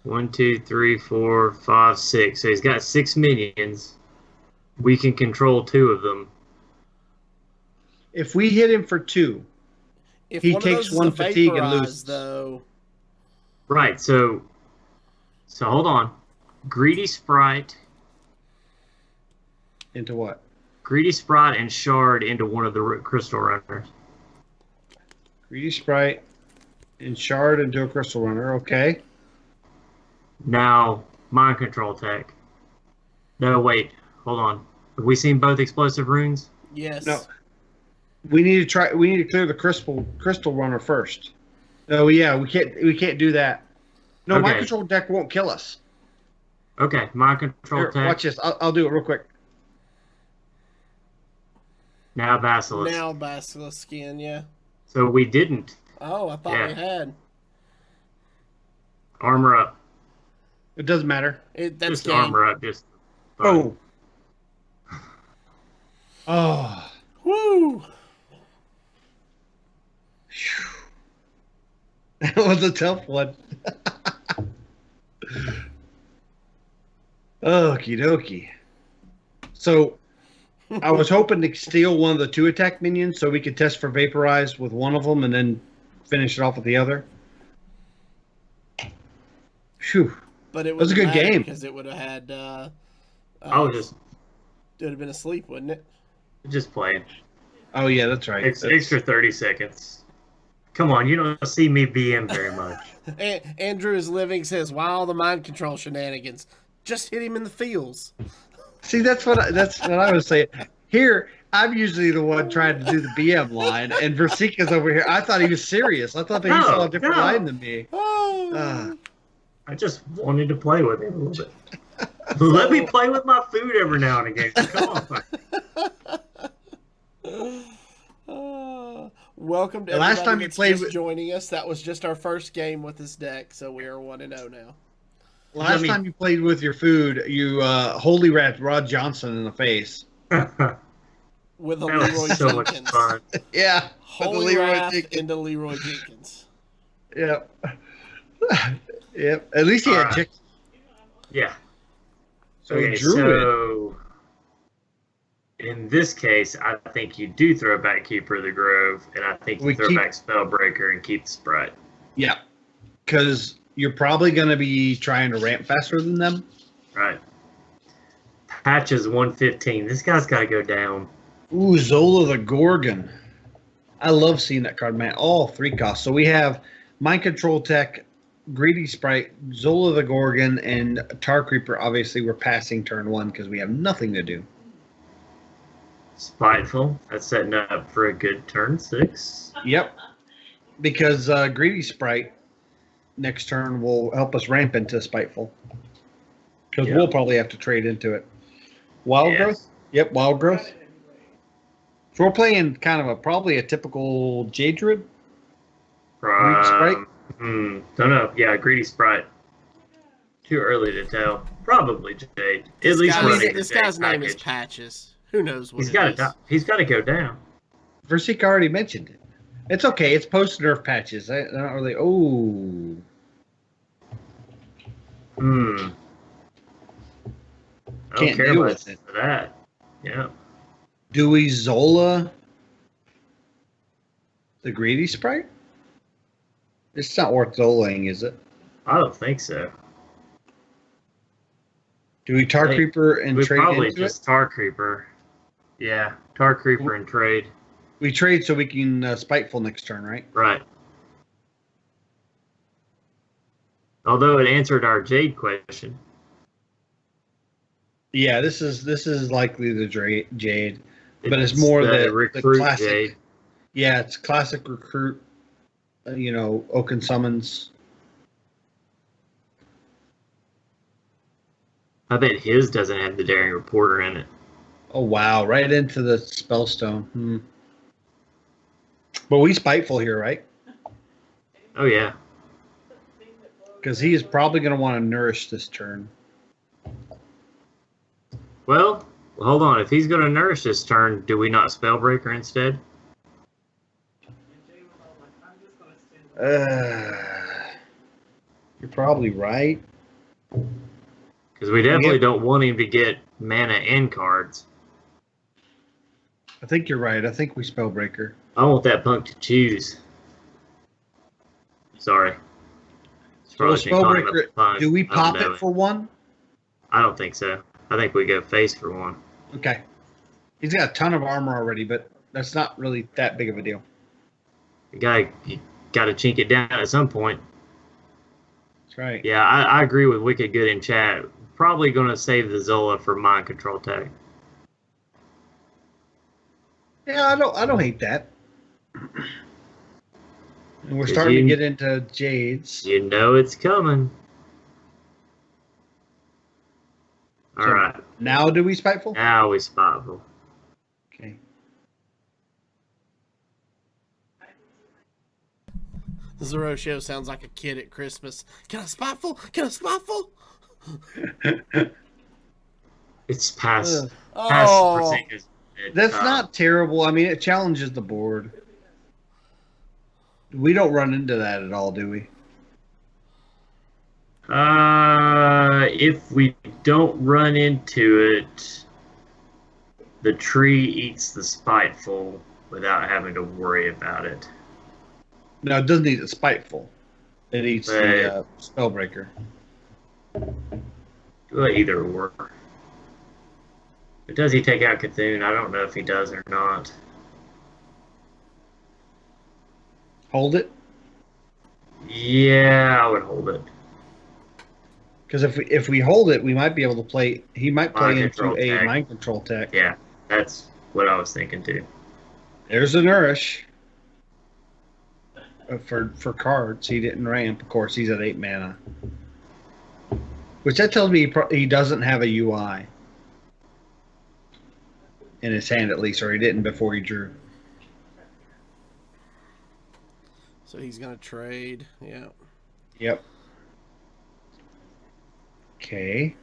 1, 2, 3, 4, 5, 6. So he's got 6 minions. We can control 2 of them. If we hit him for 2, If he one takes of those is 1 a fatigue and vaporize, loses. though. Right, so hold on. Greedy Sprite Into what? and Shard into one of the crystal runners. Greedy Sprite and Shard into a Crystal Runner. Okay. Now, Mind Control Tech. No, wait. Hold on. Have we seen both explosive runes? Yes. No. We need to try. We need to clear the Crystal Runner first. Oh yeah, we can't do that. No, my Okay. control deck won't kill us. Okay, Mind Control Here, Tech. watch this. I'll do it real quick. Now Basilisk. Now Basilisk skin, yeah. So we didn't. Oh, I thought Yeah. we had. Armor up. It doesn't matter. That's Just game. armor up. Just. Oh. Oh. Woo! That was a tough one. Okie dokie. So I was hoping to steal one of the 2 attack minions so we could test for Vaporize with one of them and then finish it off with the other. Phew. But it was a good game. because it would have had. I was just It would have been asleep, wouldn't it? playing. Oh yeah, that's right. It's extra 30 seconds. Come on, you don't see me BM very much. Andrew is living says, "Why all the mind control shenanigans? Just hit him in the feels." See, that's what I was saying. Here, I'm usually the one trying to do the BM line, and Versika's over here. I thought he was serious. I thought that he No, saw a different no. line than me. Oh. I just wanted to play with him a little bit. Let me play with my food every now and again. Come Uh, on. welcome to The last everybody time you that's played just with- joining us. That was just our first game with this deck, so we are 1-0 now. Last time you played with your food, you holy wrapped Rod Johnson in the face. With a That Leroy was so much Jenkins. fun. Yeah. Holy Leroy wrath Jenkins. into Leroy Jenkins. Yep. Yep. At least he had Alright. chicken. Yeah. So Okay, Druid. so in this case, I think you do throw back Keeper of the Grove, and I think you We throw keep- back Spellbreaker and keep the Sprite. Yeah. Because you're probably going to be trying to ramp faster than them. Right. Patch is 115. This guy's got to go down. Ooh, Zola the Gorgon. I love seeing that card, man. All 3 costs. So we have Mind Control Tech, Greedy Sprite, Zola the Gorgon, and Tar Creeper. Obviously, we're passing turn 1 because we have nothing to do. Spiteful. That's setting up for a good turn 6. Yep. Because Greedy Sprite next turn will help us ramp into Spiteful. Because Yeah. we'll probably have to trade into it. Wild Yeah. Growth? Yep, Wild Growth. So we're playing kind of probably a typical Jade Druid. Greedy Sprite? Don't know. Yeah, Greedy Sprite. Too early to tell. Probably Jade. At least running This the Jade guy's name is package. Patches. Who knows what He's it got is? to. He's got to go down. Versika already mentioned it. It's okay. It's post nerf patches. They're not really. Oh. I Can't don't care deal much with it. for that. Yeah. Do we Zola the Greedy Sprite? It's not worth Zolaing, is it? I don't think so. Do we Tar Hey, Creeper and We trade probably into just it? Tar Creeper. Yeah, Tar Creeper and trade. We trade so we can Spiteful next turn, right? Right. Although it answered our Jade question. Yeah, this is likely the Jade, but it's more the recruit classic. Jade. Yeah, it's classic recruit. Oaken summons. I bet his doesn't have the Daring Reporter in it. Oh wow! Right into the Spellstone. But we Spiteful here, right? Oh yeah. Because he is probably going to want to nourish this turn. Well, hold on. If he's going to nourish this turn, do we not Spellbreaker instead? You're probably right. Because we definitely don't want him to get mana and cards. I think you're right. I think we Spellbreaker. I want that punk to choose. Sorry. So Probably shouldn't call him a Spellbreaker, punk. do we I don't pop know it for 1? I don't think so. I think we go face for 1. Okay. He's got a ton of armor already, but that's not really that big of a deal. You got to chink it down at some point. That's right. Yeah, I agree with Wicked Good in chat. Probably going to save the Zola for Mind Control Tech. Yeah, I don't hate that. And we're 'Cause starting to get into Jades. You know it's coming. All So- right. Now do we Spiteful? Now we Spiteful. Okay. The Zero Show sounds like a kid at Christmas. Can I Spiteful? Can I Spiteful? It's past. Ugh. Past Oh, Forsaken's- That's not terrible. I mean, it challenges the board. We don't run into that at all, do we? If we don't run into it, the tree eats the Spiteful without having to worry about it. No, it doesn't eat the Spiteful. It eats the Spellbreaker. Well, either or. But does he take out Cthulhu? I don't know if he does or not. Hold it. Yeah, I would hold it. Because if we hold it, we might be able to play. He might play Mind into control a tech. mind control tech. Yeah, that's what I was thinking too. There's a nourish. For cards, he didn't ramp. Of course, he's at 8 mana. Which that tells me he doesn't have a UI in his hand, at least, or he didn't before he drew. So he's going to trade. Yeah. Yep. Okay.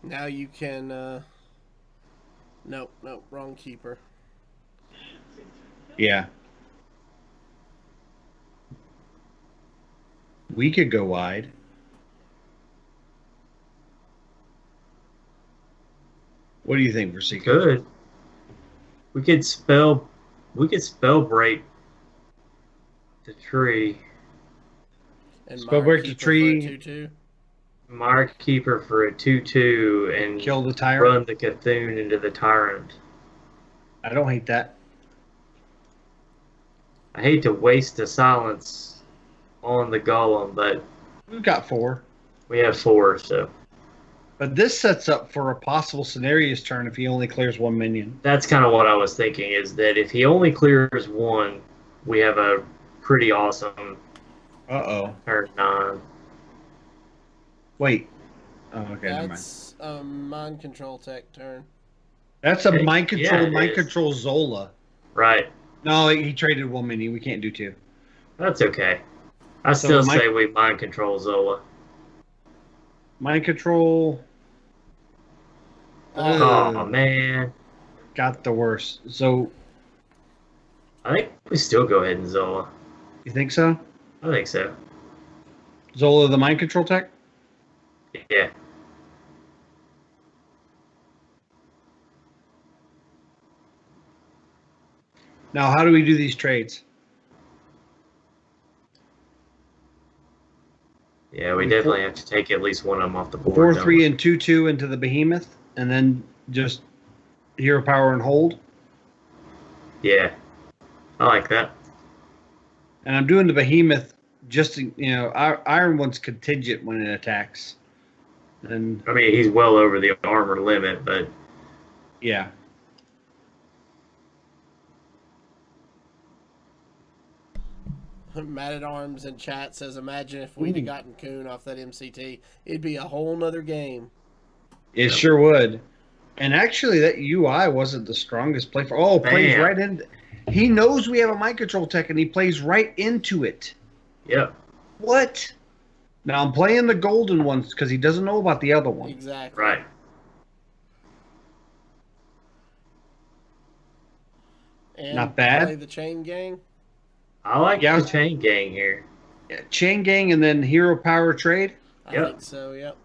Now you can... Nope, wrong keeper. Yeah. We could go wide. What do you think, Versika? Good. We could spell break the tree. And Spell break the Keeper tree. for a 2/2. Mark Keeper for a 2/2 and Kill the tyrant. run the Cthulhu into the tyrant. I don't hate that. I hate to waste the silence on the golem, but We've got 4. we have 4, so But this sets up for a possible scenarios turn if he only clears 1 minion. that's kind of what I was thinking, is that if he only clears 1, we have a pretty awesome Uh-oh. turn 9. Wait. Oh, okay, never mind. That's a mind control tech turn. That's a Yeah, mind control, it mind is. control Zola. Right. No, he traded 1 minion. We can't do 2. That's okay. I So still my- say we mind control Zola. Mind control. Oh, man. Got the worst. So, I think we still go ahead and Zola. you think so? I think so. Zola the mind control tech? Yeah. Now, how do we do these trades? Yeah, we definitely have to take at least one of them off the board. 4, don't 3, we? and 2, 2 into the behemoth, and then just hero power and hold. Yeah. I like that. And I'm doing the behemoth just to, our Iron One's contingent when it attacks. And I mean, he's well over the armor limit, but yeah. Mad at Arms in chat says, imagine if we'd have gotten Coon off that MCT. It'd be a whole nother game. It sure would. And actually, that UI wasn't the strongest play for. Oh, plays Bam. right in. He knows we have a mind control tech, and he plays right into it. yep. What? Now I'm playing the golden ones because he doesn't know about the other one. Exactly. Right. And Not bad. play the Chain Gang. I like Yeah. the chain gang here. Yeah, Chain gang and then hero power trade. I Yep. think so, yep.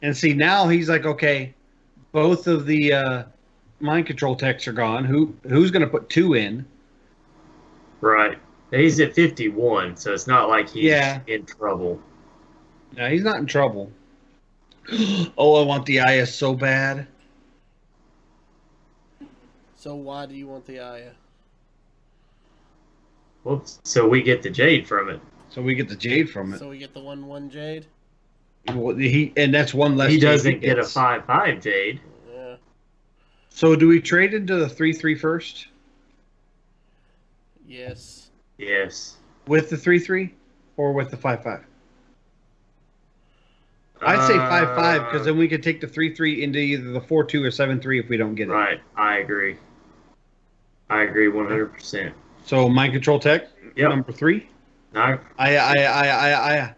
And see, now he's like, okay, both of the mind control techs are gone. Who's going to put 2 in? Right. He's at 51, so it's not like he's Yeah. in trouble. No, he's not in trouble. Oh, I want the Aya so bad. So why do you want the Aya? Well, so we get the jade from it. So we get the Jade from it. So we get the 1/1 Jade? And that's one less. He Jade doesn't get a gets. 5/5 jade. Yeah. So do we trade into the 3/3 first Yes. Yes. with the 3/3 or with the 5/5? I'd say 5/5 because then we could take the 3/3 into either the 4/2 or 7/3 if we don't get it. Right. I agree. I agree 100%. So mind control tech Yep. number 3. No, I.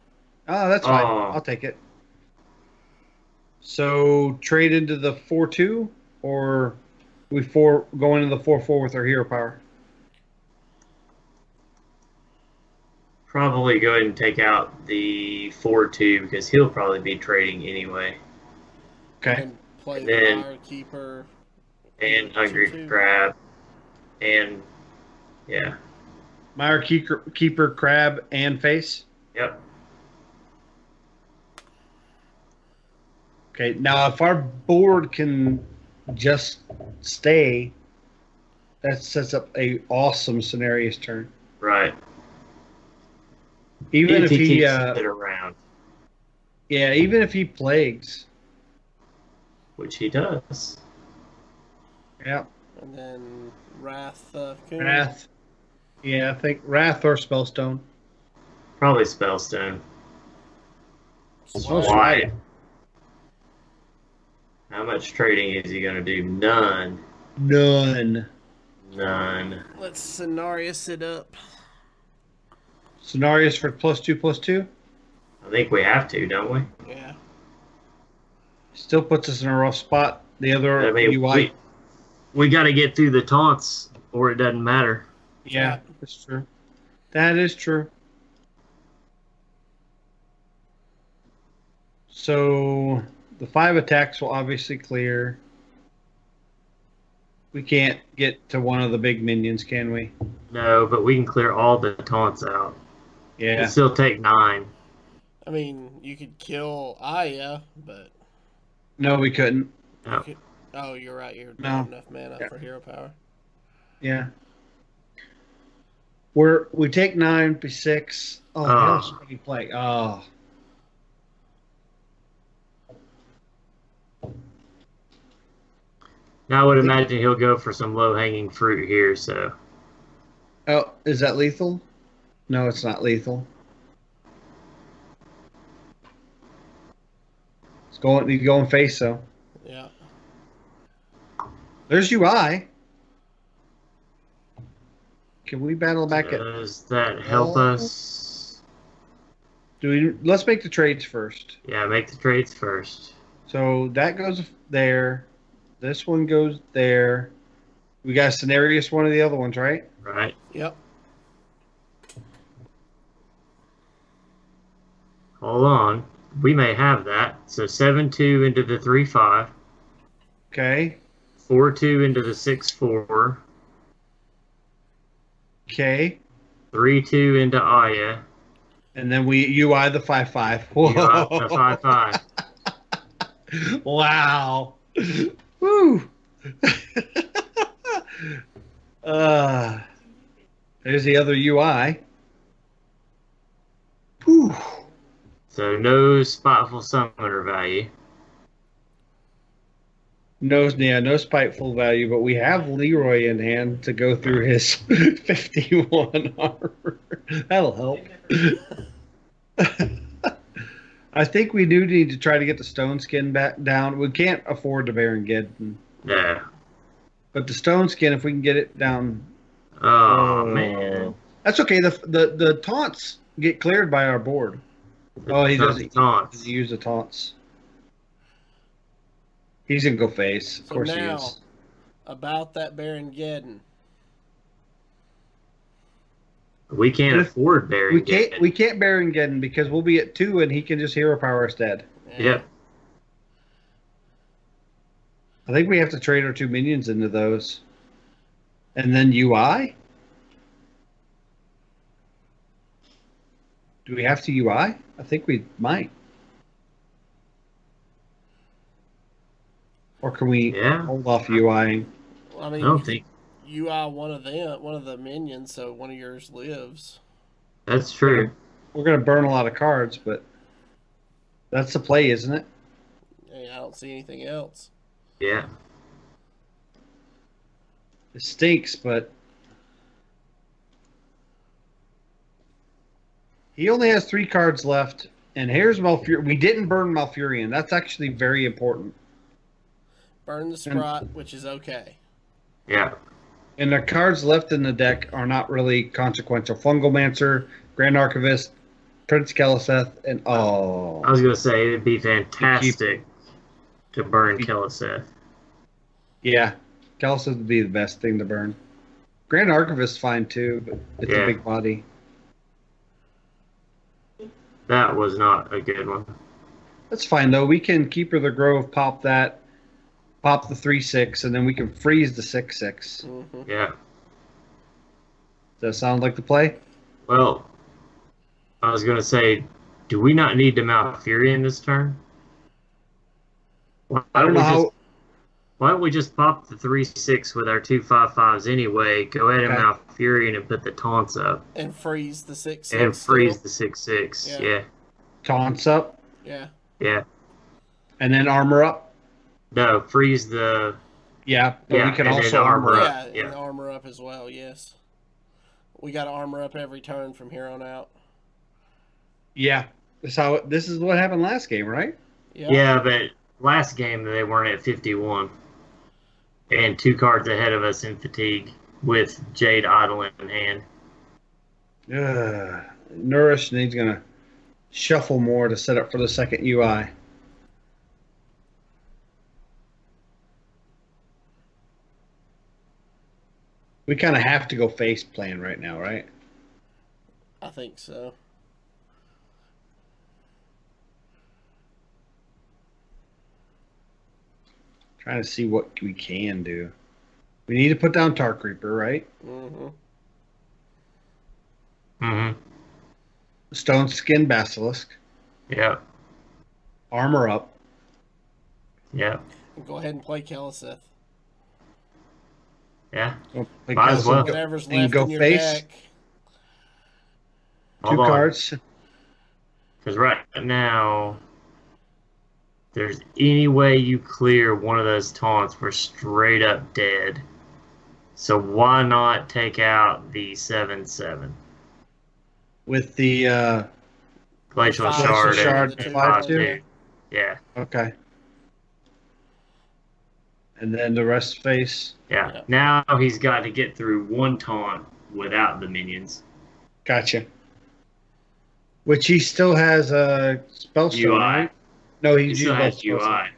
Oh, that's fine. Oh. I'll take it. So trade into the 4/2 or we go into the 4/4 with our hero power. probably go ahead and take out the 4/2 because he'll probably be trading anyway. Okay. And play And the then- Fire Keeper. And Hungry 2/2. Crab. And yeah. Mire keeper, crab, and face. Yep. Okay. Now, if our board can just stay, that sets up a awesome scenarios turn. Right. Even if he, keeps it around, even if he plagues. which he does. Yeah. And then Wrath Coon. Wrath. Yeah, I think Wrath or Spellstone. Probably Spellstone. Swipe. Why? How much trading is he going to do? None. None. None. Let's Cenarius it up. Scenarios for +2/+2. I think we have to, don't we? Yeah. Still puts us in a rough spot. The other I mean, UI. we got to get through the taunts, or it doesn't matter. Yeah, that's true. That is true. So the 5 attacks will obviously clear. We can't get to one of the big minions, can we? No, but we can clear all the taunts out. Yeah. It'll still take 9. I mean, you could kill Aya, but No, we couldn't. No. oh, you're right. You don't No. have enough mana Yeah. for hero power. Yeah. We take 9, be 6. Oh, hell's pretty play. Oh. Now I would imagine he'll go for some low-hanging fruit here, so... Oh, is that lethal? No, it's not lethal. He's going face though. Yeah. There's UI. Can we battle back at? Does that help us? Let's make the trades first. Yeah, make the trades first. So that goes there. This one goes there. We got Cenarius, one of the other ones, right? Right. Yep. Hold on. We may have that. So 7-2 into the 3-5. Okay. 4-2 into the 6-4. Okay. 3-2 into Aya. And then we UI the 5/5. You got the 5-5. Wow. Woo. There's the other UI. Whew. So no Spiteful Summoner value. No spiteful value, but we have Leroy in hand to go through his 51 armor. That'll help. I think we do need to try to get the stone skin back down. We can't afford the Mrrggggll. Yeah. But the stone skin, if we can get it down. Oh, man. That's okay. The taunts get cleared by our board. Oh, he doesn't. Taunts. He use the taunts. He's gonna go face. Of So course now, he is. about that Mrrggggll. We can't afford Barry. We can't Mrrggggll because we'll be at 2 and he can just hero power us dead. Yeah. Yep. I think we have to trade our 2 minions into those. And then UI? Do we have to UI? I think we might. Or can we hold off UIing? Well, I mean, I don't think UI one of the minions, so one of yours lives. that's true. We're going to burn a lot of cards, but that's the play, isn't it? Hey, I don't see anything else. Yeah. It stinks, but he only has 3 cards left. And here's Malfurion. We didn't burn Malfurion. That's actually very important. Burn the Sprite, which is okay. Yeah. And the cards left in the deck are not really consequential. Fungalmancer, Grand Archivist, Prince Keliseth, and I was gonna say it'd be fantastic to burn Keliseth. Yeah, Keliseth would be the best thing to burn. Grand Archivist is fine too, but it's a big body. That was not a good one. That's fine though. We can Keeper the Grove, pop that, pop the 3/6, and then we can freeze the 6/6. Mm-hmm. Yeah. Does that sound like the play? Well, I was gonna say, do we not need to Malfurion this turn? I don't know how. Why don't we just pop the 3/6 with our 2 5/5s anyway? Go ahead and Okay. Malfurion and put the taunts up. And freeze the 6/6. And freeze still. the 6/6. Yeah. Yeah. Taunts up, Yeah. Yeah. and then armor up. No, freeze the Yeah, but Yeah, we can and then also armor armor up. up. Yeah, and armor up as well. Yes, we got to armor up every turn from here on out. Yeah, this is what happened last game, right? Yeah, but last game they weren't at 51. And 2 cards ahead of us in fatigue with Jade Idle in hand. Nourish needs gonna shuffle more to set up for the second UI. We kind of have to go face plan right now, right? I think so. Trying to see what we can do. We need to put down Tark Reaper, right? Mm-hmm. Mm-hmm. Stone Skin Basilisk. Yeah. Armor up. Yeah. And go ahead and play Keleseth. Yeah. Might Might as well. Whatever's And left go in your face. deck. Two cards. Because right now, if there's any way you clear one of those taunts, we're straight up dead. So why not take out the 7/7? With the Glacial Five Shard Shard, and 5/2? Yeah. Okay. And then the rest face. Yeah. Yeah. Now he's got to get through one taunt without the minions. Gotcha. Which he still has a Spellstone, UI. right? No, He still has UI.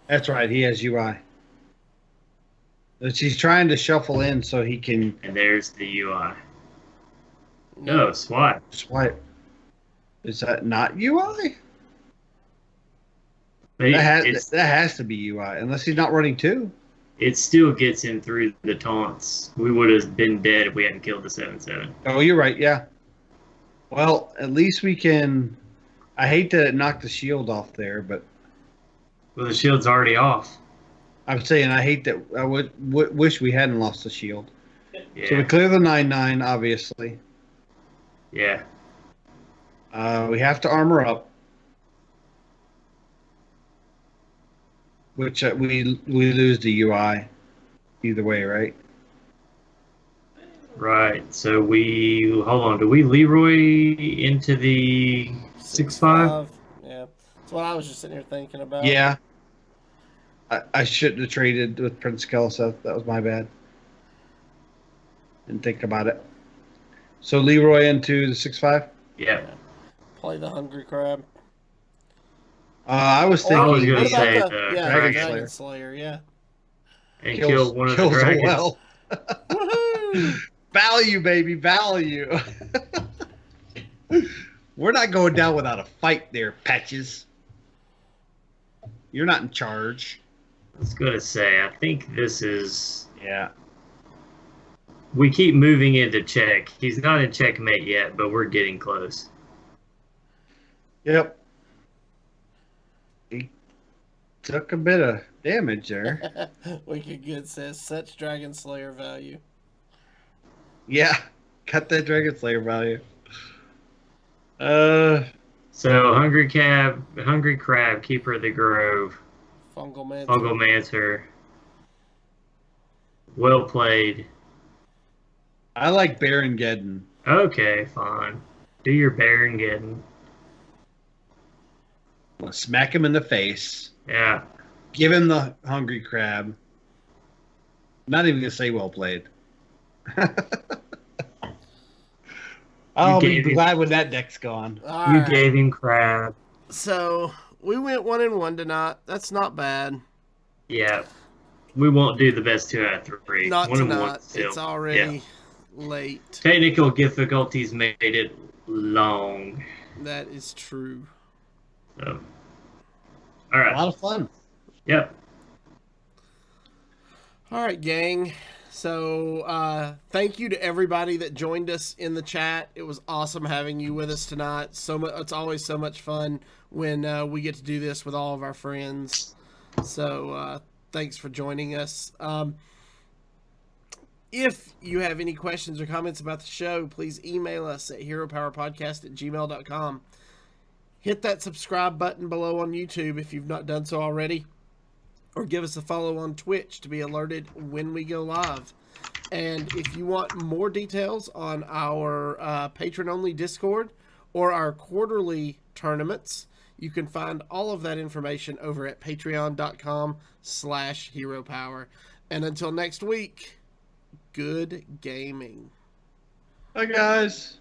That's right, he has UI. Which he's trying to shuffle in so he can And there's the UI. No, swipe. swipe. Is that not UI? But That has to be UI, unless he's not running 2. it still gets him through the taunts. We would have been dead if we hadn't killed the 7/7. Oh, you're right, yeah. Well, at least we can. I hate to knock the shield off there, but Well, the shield's already off. I'm saying I hate that. I would wish we hadn't lost the shield. Yeah. So we clear the 9/9, obviously. Yeah. We have to armor up, which we lose the UI either way, right? Right. So hold on. Do we Leroy into the 6/5? Yeah. That's what I was just sitting here thinking about. Yeah. I shouldn't have traded with Prince Kelso. That was my bad. Didn't think about it. So Leroy into the 6/5. Yeah. Play the Hungry Crab. I was thinking. I was gonna What about say the the Dragon Dragon Slayer. Slayer, yeah. And kill one of the kills a dragons. well. Woohoo! Value, baby, value. We're not going down without a fight there, Patches. You're not in charge. I was gonna say, I think this is. Yeah. We keep moving into check. He's not in checkmate yet, but we're getting close. Yep. He took a bit of damage there. Wicked Good says such Dragon Slayer value. Yeah. Cut that Dragon Slayer value. So Hungry Crab, Keeper of the Grove, Fungal Man. Mancer. Well played. I like Baron Geddon. Okay, fine. Do your Baron. I'm gonna smack him in the face. Yeah. Give him the Hungry Crab. Not even gonna say well played. I'll be glad when that deck's gone. All You right. gave him crab. So we went 1-1 tonight. That's not bad. Yeah. We won't do the best 2 out of 3. Not 1 and 1 tonight. still. It's already Yeah. late. Technical difficulties made it long. That is true. So. All right. A lot of fun. Yep. All right, gang. So thank you to everybody that joined us in the chat. It was awesome having you with us tonight. It's always so much fun when we get to do this with all of our friends. So thanks for joining us. If you have any questions or comments about the show, please email us at heropowerpodcast@gmail.com. Hit that subscribe button below on YouTube if you've not done so already. or give us a follow on Twitch to be alerted when we go live. And if you want more details on our patron-only Discord or our quarterly tournaments, you can find all of that information over at patreon.com/heropower. And until next week, good gaming. Bye, guys.